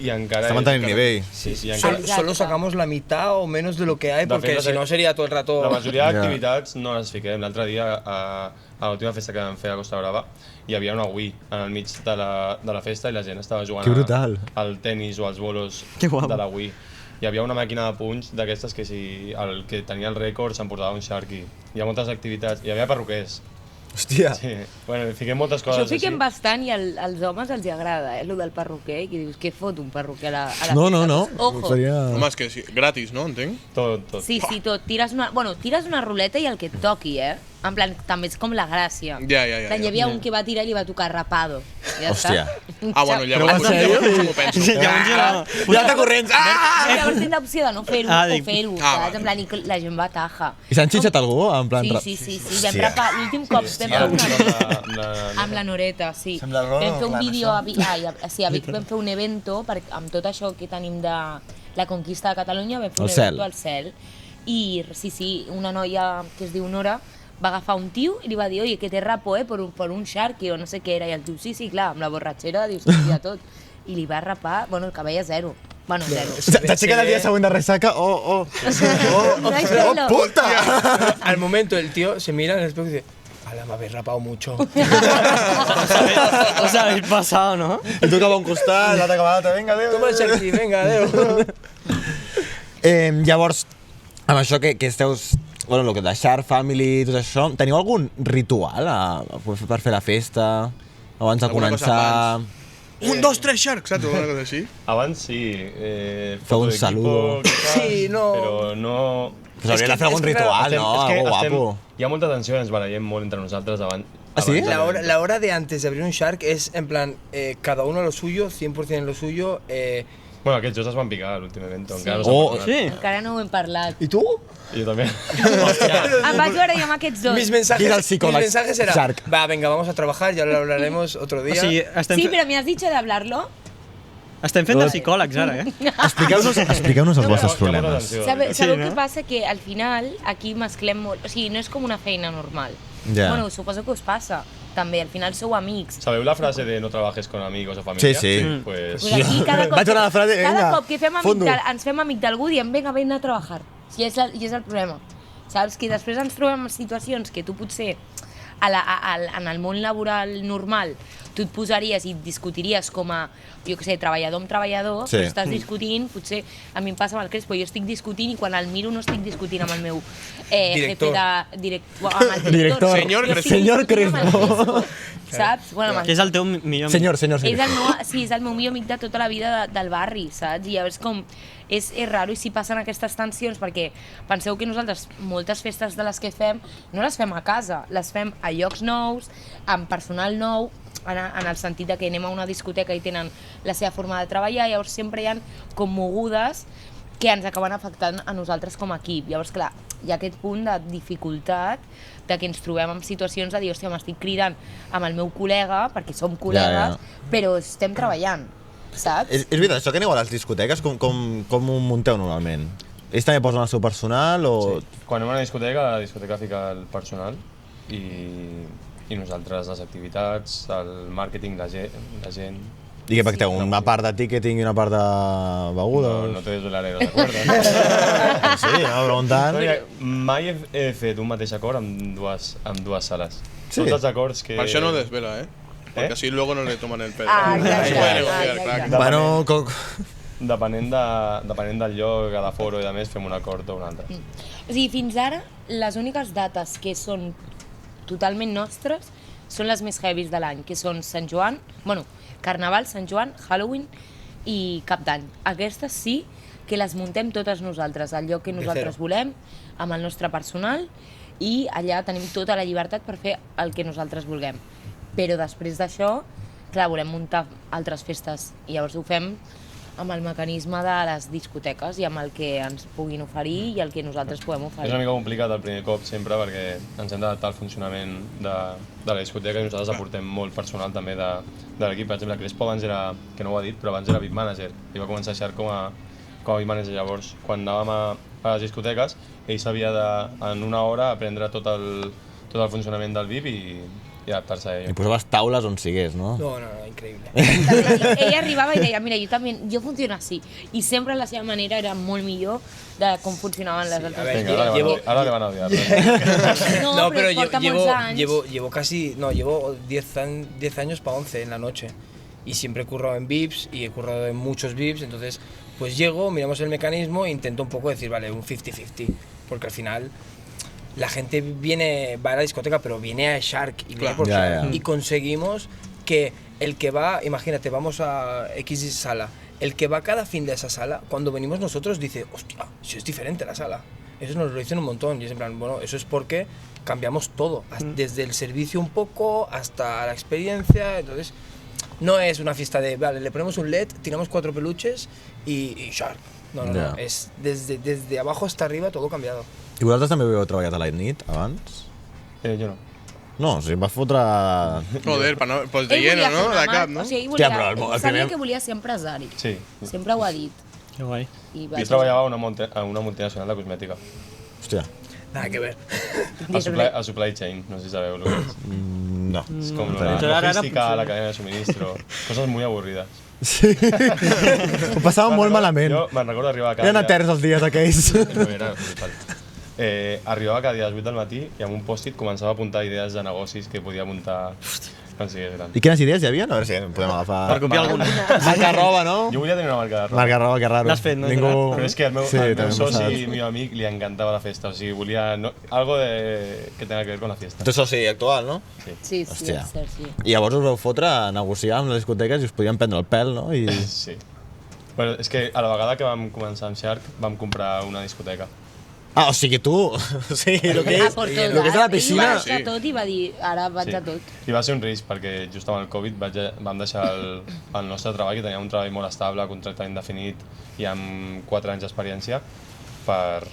i encara... Està mantenint nivell. Sí, i encara... Solo sacamos la mitad o menos de lo que hay, De porque fet, si no sería todo el rato... La majoria Ja. d'activitats no les fiquem. L'altre dia, a l'última festa que vam fer a Costa Brava, hi havia una Wii en el mig de la festa i la gent estava jugant Que brutal. al tennis o als bolos Que guapo. de la Wii. Hi havia una màquina de punys d'aquestes que si el que tenia el rècord s'emportava un Sharky. Hi ha moltes activitats. Hi havia perruquers. Hòstia. Sí. Bueno, fiquem moltes coses Això ho fiquem així. bastant i als homes els agrada, lo del perruquer, que dius, què fot un perruquer a la No, festa? no. Ojo. Seria... Home, és que sí, gratis, no? Entenc? Tot. Sí, tot. Tires una ruleta i el que et toqui, eh? En plan, també és com la gràcia. Ja. Hi havia un que va tirar i li va tocar rapado. Ja Hòstia. Ah, bueno, llavors, en sèrio? llavors m'ho penso. Llavors era... Ja t'ha corrents! Ah! Llavors tens l'opció de no fer-ho o fer-ho, Ah, saps? En plan, i la gent va taja. I s'han xitxat algú? En plan... Sí. Vam rapar, l'últim cop vam fer amb la Noreta, sí. Sembla Ronald Vam fer un Plan, vídeo a Vic vam fer un evento amb tot això que tenim de la conquista de Catalunya, vam fer un Al cel. evento al cel. I sí, una noia que es diu Nora va agafar un tio i li va dir, oye, que te rapo, por un Sharky o no sé què era. I el tio, sí, clar, amb la borratxera, dius, hòstia, tot. I li va rapar, bueno, el cabell a zero. Bueno, zero. S'aixeca el dia següent de ressaca, oh, No hay pelo. puta! Al momento el tío se mira en el espejo y dice, ala, me habéis rapado mucho. Os habéis pasado, ¿no? I tu cap a un costat, l'altre cap a l'altre, vinga, adéu. Toma el Sharky, venga, adeu. Llavors, amb això que esteu... Bueno, el que de Shark Family i tot això, teniu algun ritual per fer la festa? Abans de Alguna cosa començar... 1, 2, 3 Sharks, saps? Una cosa així. Abans sí. Feu un foto d'equipo, saludo. quizás, Sí, no. Però no... Pues hauria de fer algun ritual, no? Algo guapo. Hi ha molta tensió i ens barallem molt entre nosaltres abans. ¿Ah, sí? La hora de antes de abrir un Shark es en plan, cada uno a lo suyo, 100% en lo suyo. Bueno, aquests dos es van picar a l'últim evento. Sí. Encara no Oh, s'han perdonat. Sí. Encara no ho hem parlat. ¿Y tú? I jo també. Em vaig veure jo amb aquests dos. Mis mensajes, Mira el psicólogo, mis mensajes eran, Shark. va, venga, vamos a trabajar, ya lo hablaremos otro O día. sigui, Sí, però me has dicho de hablarlo. estem fent de psicòlegs ara, eh? Expliqueu-nos els vostres problemes. Sabeu no? què passa? Que al final aquí mesclem molt... O sigui, no és com una feina normal. Ja. Bueno, suposo que us passa. També, al final sou amics. Sabeu la frase de no trabajes con amigos o familia? Sí, sí. Pues... Pues aquí cada cop, Vaig a la frase, cada venga, cop que fem fondo. ens fem amic d'algú diem vinga, ven a treballar. I és el problema. Saps? Que després ens trobem en situacions que tu potser en el món laboral normal tu et posaries i et discutiries com a, jo què sé, treballador amb treballador, Sí. però estàs discutint, potser a mi em passa amb el Crespo, jo estic discutint i quan el miro no estic discutint amb el meu jefe de... amb el Director. Senyor Jo estic Senyor discutint amb el Crespo. saps? Bueno, amb el Que és el teu millor amic. Senyor. és el meu millor amic de tota la vida del barri, saps? I llavors com... És raro i si passen aquestes tensions perquè penseu que nosaltres moltes festes de les que fem no les fem a casa, les fem a llocs nous, amb personal nou, en el sentit de que anem a una discoteca i tenen la seva forma de treballar, llavors sempre hi ha com mogudes que ens acaben afectant a nosaltres com a equip. Llavors, clar, hi ha aquest punt de dificultat de que ens trobem en situacions de dir, hòstia, m'estic cridant amb el meu col·lega, perquè som col·legues, però estem treballant, saps? És veritat, això que aneu a les discoteques, com ho munteu normalment? Ells també posen el seu personal o...? Sí. Quan anem a una discoteca, la discoteca fica el personal i nosaltres les activitats, el màrqueting, la gent... I què pacteu? Una part de ticketing i una part de begudes? No te desvelaré los acuerdos. Sí, no, preguntant. Mai he fet un mateix acord amb dues sales. Sí. Tots els acords que... Per això no desvela, Porque así luego no le toman el pelo. Ah, clar, Es clar, puede clar, negociar, clar, clar. Bueno, Depenent del lloc, de foro i de més, fem un acord o un altre. O sigui, fins ara, les úniques dates que són totalment nostres són les més heavies de l'any, que són Sant Joan, bueno, Carnaval, Sant Joan, Halloween i Cap d'Any. Aquestes sí que les muntem totes nosaltres, al lloc que nosaltres volem, amb el nostre personal, i allà tenim tota la llibertat per fer el que nosaltres vulguem. Però després d'això, clar, volem muntar altres festes, i llavors ho fem amb el mecanisme de les discoteques i amb el que ens puguin oferir i el que nosaltres podem És oferir. una mica complicat el primer cop sempre perquè ens hem d'adaptar al funcionament de la discoteca i nosaltres aportem molt personal també de l'equip. Per exemple, Crespo abans era, que no ho ha dit, però abans era VIP Manager i va començar a Shark com a VIP Manager. Llavors, quan anàvem a les discoteques, ell s'havia de, en una hora, aprendre tot el funcionament del VIP i adaptar-se a i ell. posaves taules on sigués, no? No, increíble. Ella arribava i deia, mira, jo funciono així. I sempre la seva manera era molt millor de com funcionaven les altres a ver, festes. Venga, ahora le van a odiar. No, pero porta molts anys. llevo casi, no, llevo 10 años para 11 en la noche. Y siempre he currado en VIPs y he currado en muchos VIPs, entonces pues llego, miramos el mecanismo e intento un poco decir, vale, un 50-50, porque al final la gente va a la discoteca, pero viene a Shark y viene Claro. por Ya, Shark. ya. Y conseguimos que el que va, imagínate, vamos a X sala, el que va cada fin de esa sala, cuando venimos nosotros dice, hostia, si es diferente la sala. Eso nos lo dicen un montón y es en plan, bueno, eso es porque cambiamos todo, desde el servicio un poco hasta la experiencia, entonces no es una fiesta de, vale, le ponemos un LED, tiramos 4 peluches y Shark. No, no, Ya. no, es desde abajo hasta arriba todo cambiado. I vosaltres també heu treballat a la nit abans? Jo no. No, o sigui, em va fotre... Joder, pues de Ell lleno, volia ¿no? fer una De cap, ¿no? O sigui, ell Hòstia, volia, però el sabia primer- que volia ser empresari. Sí. Sempre ho ha dit. Que guai. I Jo treballava a una multinacional de cosmètica. Hòstia, Nada que ver. A supply chain, no sé si sabeu lo que és. no. Es como Pero la ahora logística, funciona. la cadena de suministro, cosas muy aburridas. Sí. Ho passava molt malament. Jo me'n recordo arribar cada Eren eterns els dies aquells. Era brutal. Arribava cada dia a les 8 del matí i amb un pòst-it començava a apuntar idees de negocis que podia muntar quan sigués gran. I quines idees hi havia? A veure si podem agafar... Per copiar alguna. Marca roba, no? Jo volia tenir una marca de roba. Marca roba, que raro. L'has fet, no? Ningú... Però és que al meu, Sí, al també meu m'ha soci passat. i meu amic li encantava la festa, o sigui, volia algo que tenga que ver con la fiesta. Tu ets soci actual, no? Sí, sí, Hòstia. és cert, sí. I llavors us vau fotre a negociar amb les discoteques i us podien prendre el pèl, no? I... Sí. Bueno, és que a la vegada que vam començar amb Shark vam comprar una discoteca. Ah, o sigui, tu... O sigui, el que Ah, és, per tot, el que és a la Ell piscina... va deixar tot i va dir, ara vaig a tot. I va ser un risc perquè just amb el Covid vam deixar el nostre treball, que teníem un treball molt estable, contracte indefinit i amb 4 anys d'experiència per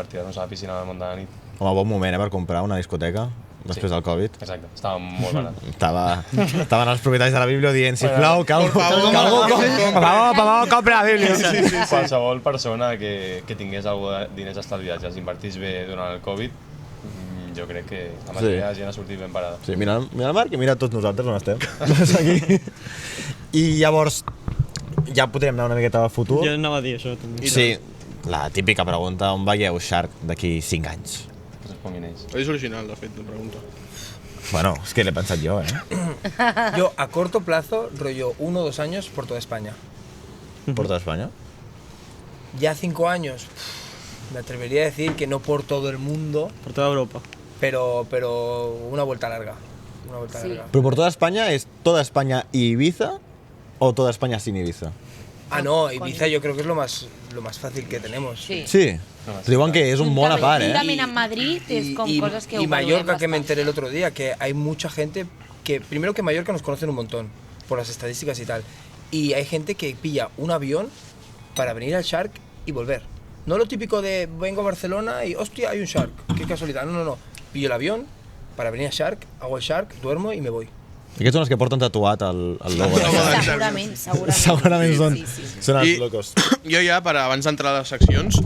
tirar-nos a la piscina del món de la nit. Home, bon moment, per comprar una discoteca després del Covid. Exacte, estava molt barat. Estaven els propietaris de la Bíblia dient, sisplau, que algú... Por favor, que algú... Per favor, compra la Bíblia. Qualsevol persona que tingués algú de diners estalviats i els invertís bé durant el Covid, jo crec que la majoria de gent ha sortit ben parada. Sí, mira el Marc i mira tots nosaltres on estem. Aquí. I llavors, ja podríem anar una miqueta al futur. Jo anava a dir això, també. Sí, la típica pregunta, on veieu Shark d'aquí 5 anys? Responguin ells. És original, de fet, la pregunta. Bueno, és que l'he pensat jo, Yo a corto plazo, rollo 1 o 2 años por toda España. Por toda España. Ya 5 años, me atrevería a decir que no por todo el mundo, Per tota Europa. pero una vuelta larga. Una vuelta Sí. larga. Pero por toda España, ¿es toda España y Ibiza o toda España sin Ibiza? Ah, no, Ibiza yo creo que es lo más fácil que tenemos. Sí. Sí. Diuen que és un món a part, Juntament amb Madrid és com coses que ho y Mallorca, valorem que me bastant. enteré el otro día, que hay mucha gente que, primero que Mallorca nos conocen un montón, por las estadísticas y tal, y hay gente que pilla un avión para venir al Shark y volver. No lo típico de vengo a Barcelona y hostia, hay un Shark. Qué casualidad. No. Pillo el avión para venir a Shark, hago el Shark, duermo y me voy. Aquests són els que porten tatuat el logo. Segurament. Segurament són, Sí. són els I locos. jo ja, abans d'entrar a les seccions,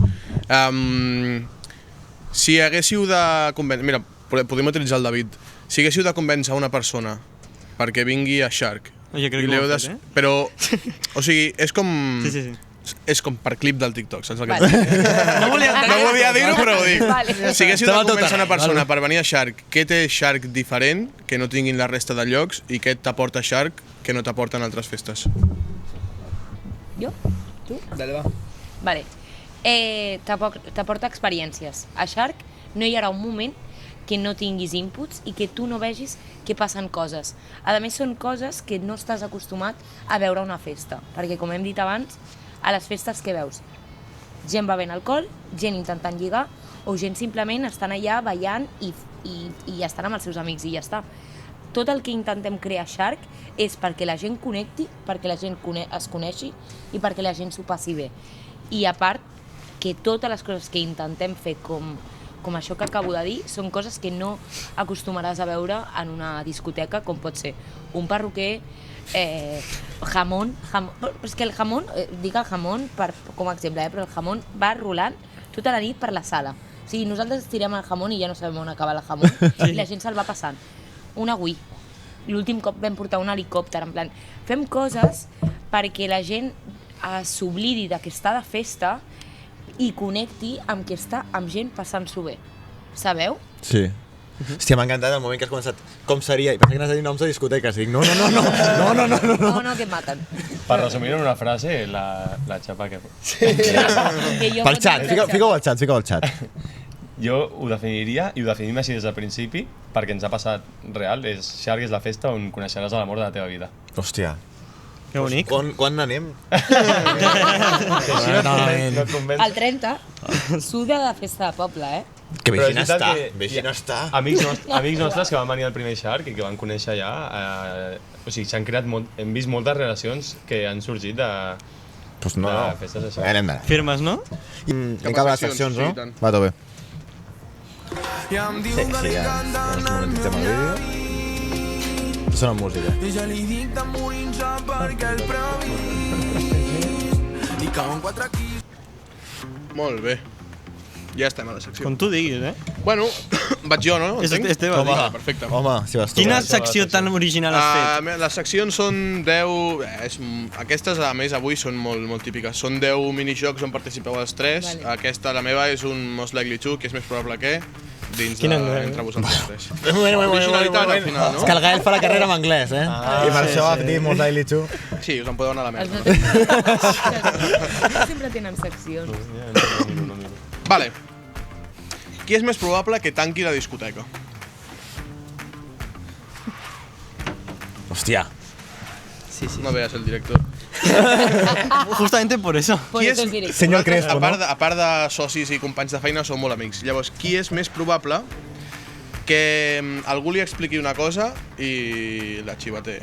si haguéssiu de convèncer... Mira, podem utilitzar el David. Si haguéssiu de convèncer una persona perquè vingui a Shark... Oye, crec i que ho l'heu has fet, Però, o sigui, és com... Sí. És com per clip del TikTok, saps el que Vale. No volia dir-ho, però ho dic. Vale. Si haguéssiu de Estava tot convèncer una arreu, persona vale. per venir a Shark, què té Shark diferent que no tinguin la resta de llocs i què t'aporta Shark que no t'aporten altres festes? Jo? Tu? Dale, va. Vale. T'aporta experiències. A Shark no hi haurà un moment que no tinguis inputs i que tu no vegis que passen coses. A més, són coses que no estàs acostumat a veure a una festa, perquè, com hem dit abans, a les festes que veus? Gent bevent alcohol, gent intentant lligar, o gent simplement estan allà ballant i estan amb els seus amics i ja està. Tot el que intentem crear a Shark és perquè la gent connecti, perquè la gent es coneixi i perquè la gent s'ho passi bé. I a part, que totes les coses que intentem fer com això que acabo de dir són coses que no acostumaràs a veure en una discoteca, com pot ser un perruquer, jamón, és que el jamón, dic el jamón com a exemple, però el jamón va rolant tota la nit per la sala. O sigui, nosaltres tirem el jamón i ja no sabem on acaba el jamón i la gent se'l va passant. Una Wii. L'últim cop vam portar un helicòpter, en plan, fem coses perquè la gent s'oblidi de que està de festa i connecti amb que està amb gent passant-s'ho bé. Sabeu? Sí. Hòstia, m'ha encantat el moment que has començat. Com seria? I pensava que anaves a dir noms de discoteques. Dic, no, No, que et maten. Per resumir en una frase, la xapa que... Pel xat, fica-ho al xat. Jo ho definiria, i ho definim així des del principi, perquè ens ha passat real, Shark és la festa on coneixeràs l'amor de la teva vida. Hòstia. Que bonic. Quan n'anem? No et convenç? El 30, suda de festa de poble, Que Però veixin és veritat està, que veixin està. Amics nostres que van venir al primer Shark i que van conèixer allà, o sigui, s'han creat hem vist moltes relacions que han sorgit de Pues no, de festes així. anem d'anar. Firmes, no? Anem cap a les seccions, sí, no? i tant. Va, tot bé. Sí, ja ens monetitzem el vídeo. Sona música. Molt bé. Ja estem a la secció. Com tu diguis, Bueno, vaig jo, no? És Entenc? teva, Home, digue. perfecte. Home, si vas tu. Quina això, secció tan original has fet? Les seccions són 10... Aquestes, a més, avui són molt típiques. Són 10 minijocs on participeu els 3. Vale. Aquesta, la meva, és un Most Likely To, que és més probable que, dins Quina de, novel·la? entre vosaltres 3. Moment. Originalitat, al final, no? És que el Gael fa la carrera en anglès, I per això ha dit molt daily too. Sí, us en podeu anar a la Els merda. no sempre tenen seccions. No miro. Vale. Qui és més probable que tanqui la discoteca? Hòstia. Sí. No veas el director. Justamente por eso. Por Qui eso és- es directe. Senyor Crespo, no? A part de socis i companys de feina, són molt amics. Llavors, qui és més probable que algú li expliqui una cosa i la xivatee?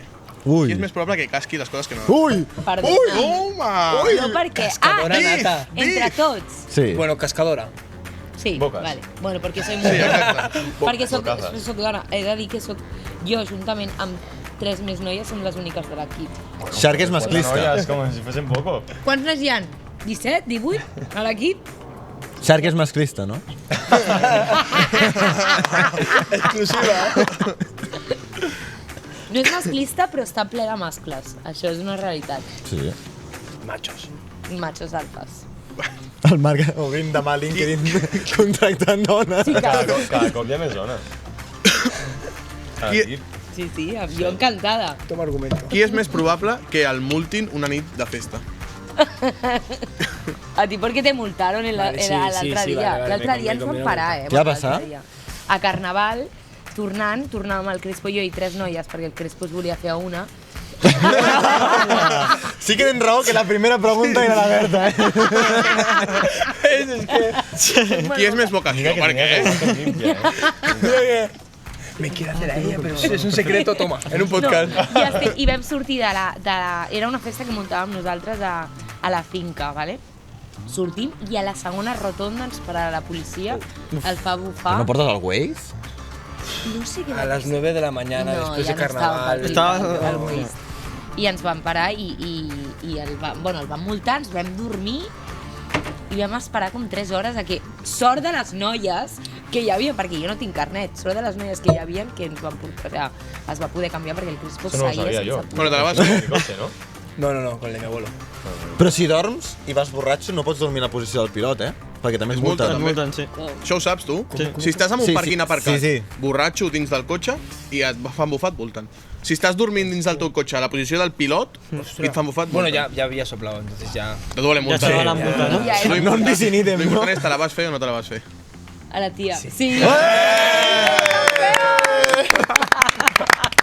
Ui. Qui és més probable que casqui les coses que no... Ui! Perdona. Home! No perquè... Cascadora nata. Entre tots. Sí. Bueno, cascadora. Sí, Bocas. vale. Bueno, perquè soy Sí, muy... exacte. perquè soc Bocazas. dona. He de dir que soc jo, juntament amb 3 més noies, som les úniques de l'equip. Shark és masclista. Noies, com si fossin poco. Quants nois hi ha? 17? 18? A l'equip? Shark és masclista, no? No és masclista, però està ple de mascles. Això és una realitat. Sí. Machos. Machos alfas. El Marc obrint demà LinkedIn contractant dones. Sí, Cada cop hi ha més zones. Qui- sí, jo encantada. Toma argumento. Qui és més probable que el multin una nit de festa? A ti porque te multaron Vale, sí, l'altre sí, dia. vale, L'altre dia me ens van conviene parar, Què va l'altre passar? dia. A Carnaval, tornàvem el Crespo i jo i 3 noies, perquè el Crespo es volia fer a una. Sí que tens raó que la primera pregunta era la Berta, Qui és més vocació? Per què? Me quiere hacer a ella, pero es un secreto, toma. En un podcast. No, i vam sortir de la... Era una festa que muntàvem nosaltres a la finca, ¿vale? Sortim i a la segona rotonda ens para la policia, el fa bufar. No portes el Waze? No sé què A las 9 de la mañana, después de no carnaval. estava el Waze. I ens van parar i el van multar, ens vam dormir i vam esperar com 3 hores a que, sort de les noies que hi havia, perquè jo no tinc carnet, sort de les noies que hi havia que ens van portar, o sigui, es va poder canviar perquè el Crispo Això no ho seguia sabia jo. sense Bueno, te la vas fer. Cotxe, no? No, con el de mi abuelo. Però si dorms i vas borratxo no pots dormir en la posició del pilot, Perquè també és multa. Multa, també. Multen, sí. Això ho saps, tu? Sí. Si estàs en un Sí, pàrquing sí, aparcat, sí. borratxo dins del cotxe i et fan bufat, multen. Si estàs dormint dins del teu cotxe a la posició del pilot i et fan bufat, Bueno, multen. ya había soplado, entonces ya... De doble multa. Ja se va la multa, no? Ja era No en bici ni Lo idem, no? important és, te la vas fer o no te la vas fer? a la tia. Sí.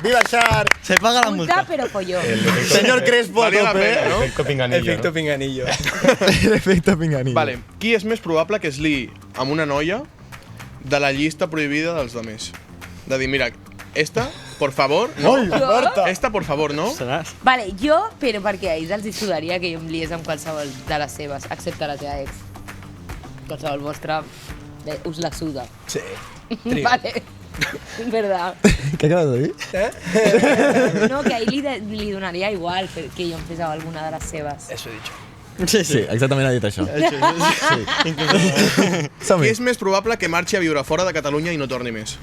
Viva Shark! Se paga la Multa, multa. però folló. Señor Crespo a Valia la tope, pena, no? Efecto pinganillo, Efecto no? pinganillo. Efecte pinganillo. Vale, qui és més probable que es liï amb una noia de la llista prohibida dels demés? De dir, mira, esta, por favor, no. Esta, por favor, no. Seràs? Vale, jo, però perquè a ells els hi sudaria que jo em liés amb qualsevol de les seves, excepte la teva ex. Qualsevol vostra us la suda. Sí. Vale. Verdad. Què acabes de dir? No, que a ell li donaria igual que jo em fes alguna de les seves. Eso he dicho. Sí, Sí, exactament ha dit això. Qui Som-hi. és més probable que marxi a viure fora de Catalunya i no torni més?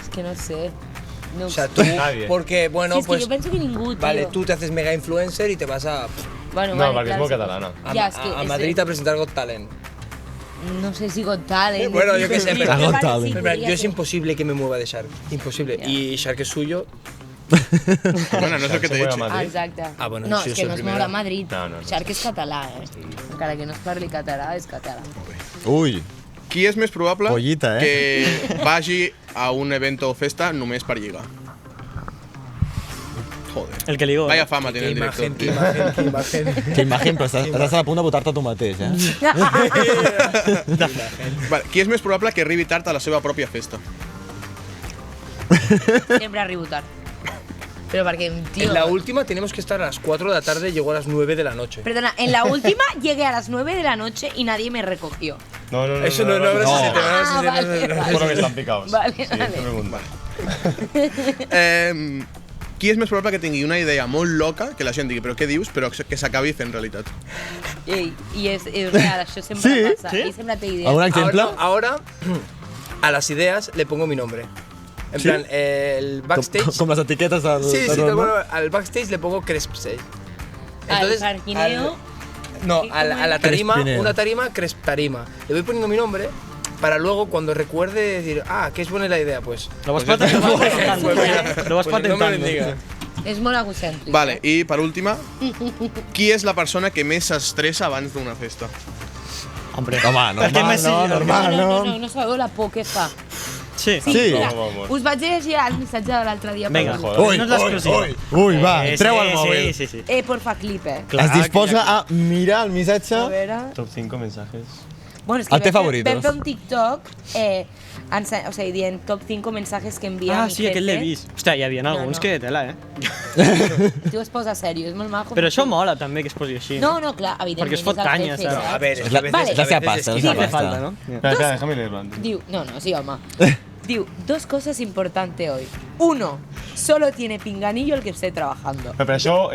És que no sé. No O ho sea, sé. tú, Nadie. porque, bueno, Sí, és que pues... jo penso que ningú, tio. Vale, tú te haces mega influencer y te vas a Bueno, No, vale, perquè és clar, molt sí. catalana. Ja, és que a és- Madrid a presentar Got Talent. No sé si Got Talent. Bueno, yo qué sé, pero- Vale, Got sí, Talent. En plan, podria yo es ser. imposible que me mueva de Shark. Imposible. Ya. Y Shark es suyo. Bueno, no és el que t'he Se dit. mueve a Ah, Madrid. exacte. Ah, bueno, no, sí, és soy que no el es mourà a primero. Madrid. No, no, no. Shark és català, Encara que no es parli català, és català. Ui, Qui és més probable Pollita, que vagi a un evento o festa només per lligar? Joder. El que ligó. Vaya fama tiene Qué el imagen, director. qué imagen, qué imagen. que imagen, però estàs a punt de votar-te tu mateix, Vale, qui és més probable que arribi tard a la seva pròpia festa? Sempre arribo tard. Pero porque, tío... En la última tenemos que estar a las 4 de la tarde, llegó a las 9 de la noche. Perdona, en la última llegué a las 9 de la noche y nadie me recogió. No, no, no. Eso no, no, no, no. se te va, Ah, se te va, se te va. vale. Por lo que están picados. Vale, sí, vale. pregunta. Qui és més probable que tingui una idea molt loca, que la gent digui, però què dius, però que s'acabi fent realitat? Y es real, això sempre Sí, pasa. sí. Ell sempre té idees. Algun exemple? Ahora, a las ideas le pongo mi nombre. En ¿Sí? plan, el backstage. Com les etiquetes del... Sí, del sí, Ronda. bueno, al backstage le pongo Crespstage. Al parquineo. No, ¿Cómo a la es? tarima, Crespineo. una tarima, Crestarima. Le voy poniendo mi nombre para luego cuando recuerde decir, ah, que es buena la idea, pues. Lo vas Pues patentando. pues Lo vas pues el nombre patentando. bendiga. És molt egocèntric. Vale, i per última, qui és la persona que més s'estressa abans d'una festa? Hombre. Home, El que normal, més no, sí, normal, no. No sabeu la por que fa. Sí. Sí, Sí. mira, Vamos. us vaig llegir el missatge de l'altre dia. Vinga, per joder. no és l'exclusiva. Ui, va, treu el sí, mòbil. Sí, sí. Porfa, clip, Clar, Es disposa a mirar el missatge. A veure... Top 5 mensajes. Bueno, és que El té favoritos. vam fer un TikTok o sigui, dient top 5 mensajes que envia Ah, mi sí, jefe. aquest l'he vist. Hòstia, hi havia alguns no. que tela, eh? Tu es posa sèrio, és molt majo. Però això mola també que es posi així. No, no, clar, evidentment. Perquè es fot és el canya, jefe, saps? A ver, es que a veces, Vale. a Ya se veces pasa, es ya Sí, se le pasa. falta, ¿no? Espera, déjame leerlo antes. Diu, no, sí, home. Diu, 2 cosas importantes hoy. 1, solo tiene pinganillo el que esté trabajando. Però això...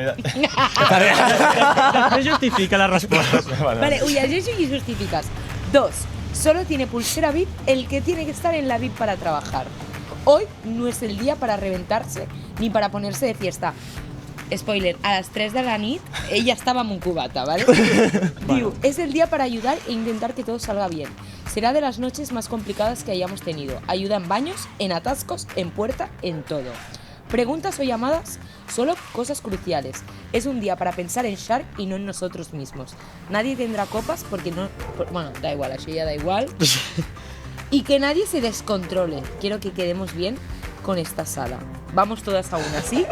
Després justifica la resposta. Vale, ho llegeixo i justifiques. 2, solo tiene pulsera VIP el que tiene que estar en la VIP para trabajar. Hoy no es el día para reventarse ni para ponerse de fiesta. Spoiler, a las 3 de la nit ella estaba en un cubata, ¿vale? Diu, es el día para ayudar e intentar que todo salga bien. Será de las noches más complicadas que hayamos tenido. Ayuda en baños, en atascos, en puerta, en todo. Preguntas o llamadas, solo cosas cruciales. Es un día para pensar en Shark y no en nosotros mismos. Nadie tendrá copas porque no... Bueno, da igual, això ya da igual. Y que nadie se descontrole. Quiero que quedemos bien con esta sala. Vamos todas a una, ¿sí?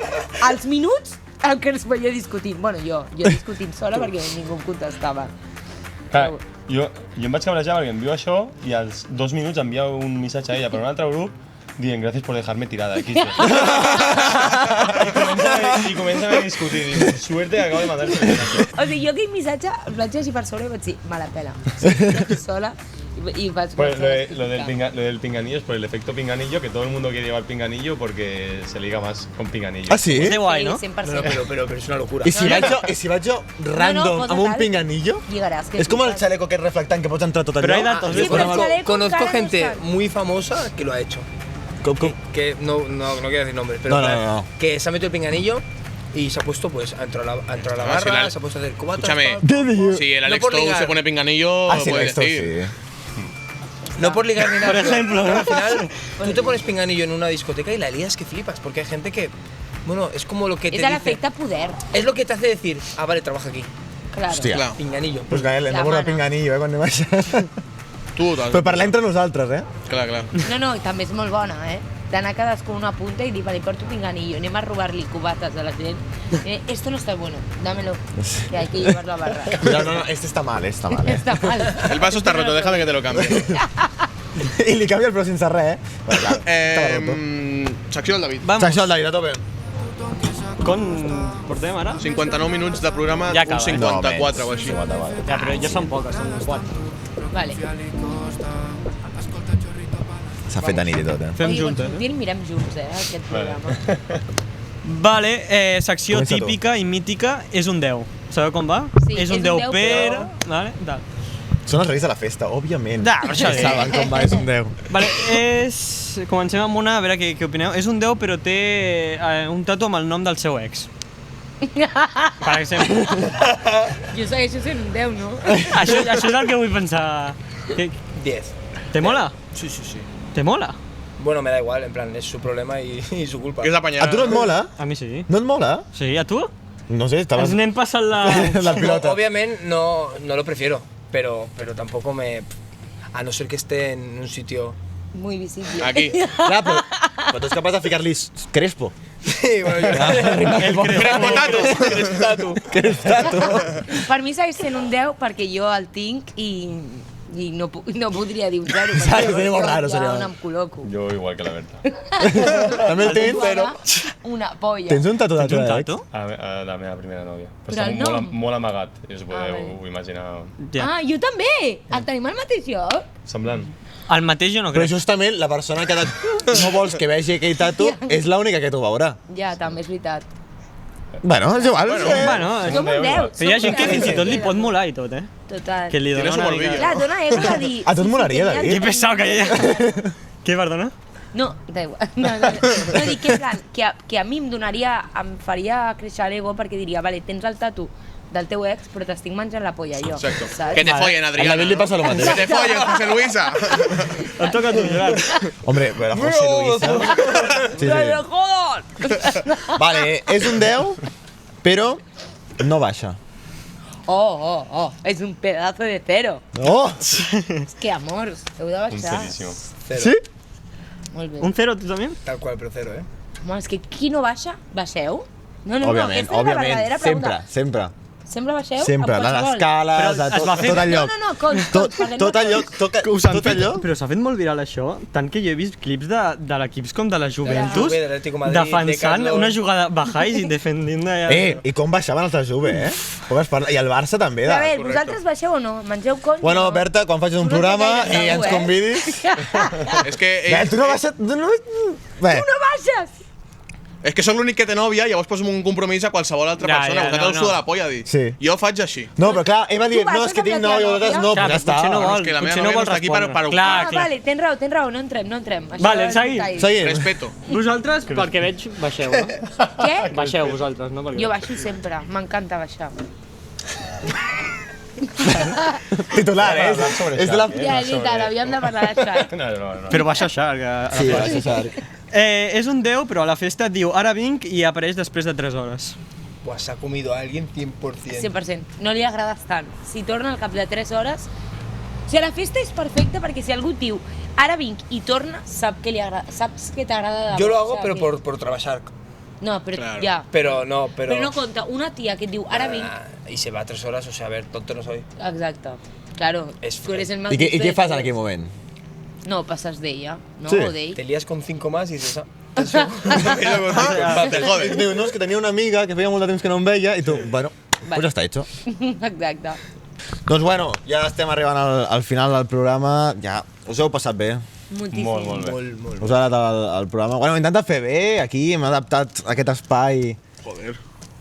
Als minuts, el que ens veia discutint. Bueno, jo discutint sola perquè ningú contestava. Clar, jo em vaig cabrejar perquè envio això i als 2 minuts envia un missatge a ella per un altre grup dient gràcies por dejarme tirada, XD. I comencen a discutir. Diu, suerte que acabo de mandar este missatge. O sigui, jo aquell missatge el vaig llegir per sobre i vaig dir, me la pela. Estic sola y vas Pues lo del pinganillo es por el efecto pinganillo, que todo el mundo quiere llevar pinganillo porque se liga más con pinganillo. Ah, sí? És guai, no? 100%. No, pero es una locura. I si vaig jo random foto amb un tal, pinganillo? Lligaràs. És com el xaleco aquest reflectant que pots entrar tot Però allò? hay datos. Sí, pero el chaleco Conozco cara no gente está. muy famosa que lo ha hecho. Com? Que no quiero decir nombres, pero No, en plan, no. que se ha metido el pinganillo y se ha puesto pues a entrar a la Ah, sí, barra, se ha puesto a hacer cubatas. Escúchame, ¿Qué dices? si el Alex por Tou ligar. se pone pinganillo, Ah, sí, puedes esto decir. sí. No por ligar ni nada. Por ejemplo, pero ¿no? al final tú te pones pinganillo en una discoteca y la lías que flipas, porque hay gente que, bueno, es como lo que te És a dice, l'efecte poder. es lo que te hace decir, ah, vale, trabaja aquí, Claro. Hòstia. Clar. pinganillo. Pues Gael, hem La de posar mana. pinganillo, quan anem a això. Tu, Però parlar entre nosaltres, clar, clar. No, i també és molt bona, d'anar cadascú a una punta i dir, vale, porto pinganillo, anem a robar-li cubates a la gent. Esto no está bueno, dámelo, que hay que llevarlo a barra. No, este está mal, está mal. Está mal. El vaso está roto, déjame que te lo cambie. I li canvia el però sense res, Bueno, clar, estava roto. Secció del David. Vamos. Secció del David, a tope. Portem ara? 59 minuts de programa, Ja un acaba, 54 o així. Ja, però ja són poques, són 4. Vale. S'ha fet de nit i tot, Fem Oi, juntes, quan sortim, mirem junts, aquest programa. Vale, secció Comença tu. típica i mítica, és un 10. Sabeu com va? Sí, és un és un 10 10, per... però- Vale, tal. Són els reis de la festa, òbviament. Da, això Ja saben com va, és un 10. Vale, comencem amb una, a veure què opineu. És un 10 però té un tatu amb el nom del seu ex. Per exemple. Jo segueixo sent un 10, no? això és el que vull pensar. 10. Te mola? Sí, sí, sí. Te mola? Bueno, me da igual, en plan, es su problema y su culpa. Que és A apanyar. tu no et mola? A mi sí. No et mola? Sí, a tu? No sé, estaves... Ens anem passant la... la pilota. No, obviamente no lo prefiero, pero tampoco me... A no ser que esté en un sitio... Muy visible. Aquí. Clar, però tu ets capaç de ficar-li Crespo. Sí, bueno, yo... El Crespo Crespo. Per mi segueix sent un 10 perquè jo el tinc i no podria dir un 0. Saps, seria molt raro, seria. On em col·loco. Yo igual que la Berta. També el tens, però... Una polla. Tens un tatu de Tens un tu, tatu? A la meva primera nòvia. Però el està nom? molt amagat, i us podeu vale. imaginar. Ja. Ah, jo també! El tenim al mateix lloc? Semblant. El mateix jo no Però crec. justament la persona que no vols que vegi aquell tatu és l'única que t'ho veurà. Ja, també és veritat. Bueno, és igual. Bueno, Som un 10. però hi ha gent que fins i tot li pot molar i tot, Total. Que li Tiene dona su una morbillo. mica... Clar, dona ego de dir... A tu et molaria, tenia David? Que pesado que ja... Què, perdona? No, da igual. No dic que, en plan, que a mi em donaria... Em faria créixer l'ego perquè diria, vale, tens el tatu del teu ex, però t'estic menjant la polla jo. Exacto. Saps? Que te follen, Al Adriana. David li passa lo ¿no? mateix. Que te follen, José Luisa. Et toca a tu, Gerard. Hombre, pero José Luisa... Sí, Però sí. joder! Vale, és un 10, però no baixa. Oh, és un pedazo de cero. Oh! És que, amors, heu de Un baixar. cerísimo. Cero. Sí? Molt bé. Un 0, tu també? Tal cual, pero cero, ¿eh? Home, és que qui no baixa, baixeu? No, Òbviament, aquesta és la verdadera pregunta. sempre. Sempre baixeu? Sempre, Amb les qualsevol? escales, Però a es va fer- tot el lloc. No, parlem Tot de allò, tot allò. Però s'ha fet molt viral això, tant que jo he vist clips de l'equips com de la Juventus Juve, de l'Atlético de Madrid, defensant de Carlos. una jugada bajáis i defendint I com baixaven els de Juve, Poques parla. I el Barça també. A veure, vosaltres baixeu o no? Mengeu cony? Bueno, no? Berta, quan facis un Tu no programa tens gaire i ens tabú, convidis... És que, Tu no baixes... Tu no... Bé, Tu no baixes! és que sóc l'únic que té nòvia, llavors poso un compromís a qualsevol altra Ja, persona. ja, Vosaltres no, us suda no. la polla, dir. Sí. Jo faig així. no, però clar, Eva Tu diu, no, baixes és que amb tinc la nòvia, teva vosaltres no, nòvia? però ja Clar, està. potser no vol, és que la meva potser no nòvia vol no està aquí per respondre. ocupar. Ah, vale, tens raó, no entrem. Això Vale, és seguim. detall. Seguim. Respeto. Vosaltres, pel que veig, baixeu, no? Què? Baixeu vosaltres, no? Perquè... Jo baixo sempre, m'encanta baixar. Titular, És de la... Ja, és veritat, havíem de parlar d'això. No. Però baixa Shark. Sí, baixa Shark. És un 10, però a la festa et diu ara vinc i apareix després de 3 hores. Pues se ha comido a alguien 100%. 100%. No li agrades tant. Si torna al cap de 3 hores... O sigui, la festa és perfecta perquè si algú et diu ara vinc i torna, saps que t'agrada de Yo lo debò, hago, saps pero que- por trabajar. No, però Claro. ja. Pero no, pero... Però no compta, una tia que et diu ara vinc... Y se va 3 horas, o sea, a ver, tonto no soy. Exacte. Claro, És tu eres el I què fas en aquell moment? No, pasas de ella, ¿no? Sí. O de Te ell. lías con 5 más y dices, Te jode. Diu, no, és que tenia una amiga que feia molt de temps que no em veia i tu, bueno, pues ja està hecho. Exacte. Doncs bueno, ja estem arribant al final del programa, ja us heu passat bé. Moltíssim. Molt bé. molt. Us ha agradat el programa. Bueno, hem intentat fer bé, aquí hem adaptat aquest espai. Joder.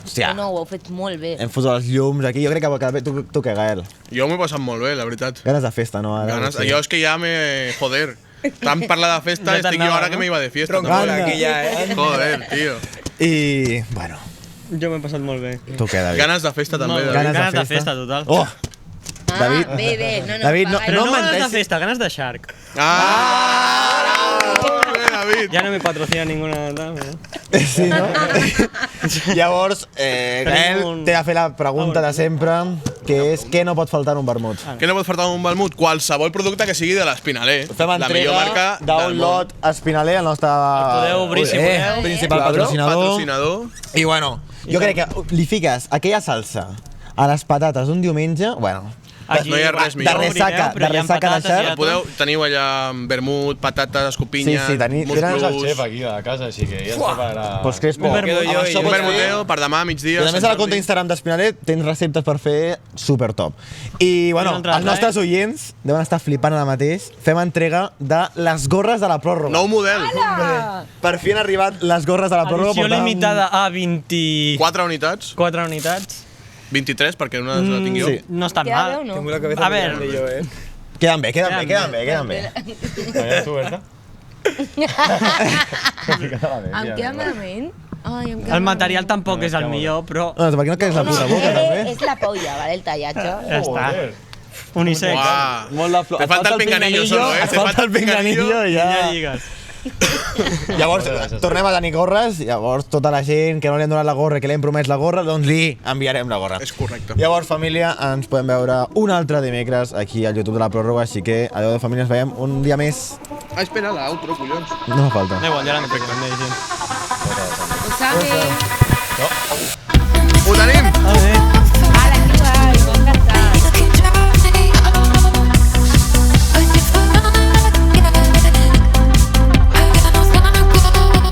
Hòstia, No, ho heu fet molt bé. hem posat els llums aquí. Jo crec que bé, tu què, Gael? Jo m'ho he passat molt bé, la veritat. Ganes de festa, no? Ara, Ganes, sí. jo és que ja me... Joder. Tant parlar de festa, Ja estic jo t'anava, ara no? que me iba de fiesta. Troncola, Anda. aquí ja, Joder, tio. I, bueno, Jo m'he passat molt bé. tu què, David? Ganes de festa també, Molt bé. David. Ganes de festa, total. Oh! Ah, David- bé, no, David, no- paga Però no no ganes de menteixis. festa, ganes de Shark. Molt bé, David. Ja no me patrocina ninguna... tal, no? Sí, no? Llavors, Gael un- té de fer la pregunta de sempre, que és què no pot faltar en un vermut? Què no pot faltar en un vermut? Qualsevol producte que sigui de l'Espinaler. Fem La millor marca entrega d'un del món. lot Espinaler, el nostre podeu obrir si voleu. principal Claro. patrocinador. Patrocinador. I bueno, jo crec que li fiques aquella salsa a les patates un diumenge, bueno, Aquí, No hi ha res millor. De ressaca, però hi ha de patates, Shark. hi ha Podeu, tot. teniu allà vermut, patates, escopinya, Sí, sí, teniu- És el musclos... xef aquí de la casa, així que ja es prepararà... Pues Crespo, Un vermut. amb això Un pots fer- vermuteo per demà, I migdia... a més a la Sant compte Jordi. Instagram d'Espinaler tens receptes per fer super top. I bueno, un altre els nostres oients deuen estar flipant ara mateix. Fem entrega de les gorres de la pròrroga. Nou model. Per fi han arribat les gorres de la pròrroga. Edició portàvem- limitada a 24 4 unitats. unitats. 23, perquè una la tinc jo. sí. No està Queda bé o mal. no? Tengo la cabeza A ver. muy grande yo, Queden bé, queden bé, Queden queden bé, queden bé. Ja tu, Berta? Em queda malament? Ai, em queda El material tampoc és el millor, però No, per què no caigues la puta boca, també? És la polla, vale, el tallatge. ja està. Unisex. Uah. Molt de flor. Te falta el pinganillo solo, eh? Te falta el pinganillo i Ja ja... lligues. Llavors, tornem a tenir gorres, llavors tota la gent que no li han donat la gorra i que li hem promès la gorra, doncs li enviarem la gorra. És correcte. Llavors, família, ens podem veure un altre dimecres aquí al YouTube de la pròrroga, així que adeu de família, ens veiem un dia més. Ah, espera, l'outro, collons. No fa falta. Da igual, ja la meto com dient. Ho sabe. Ho tenim! A ver.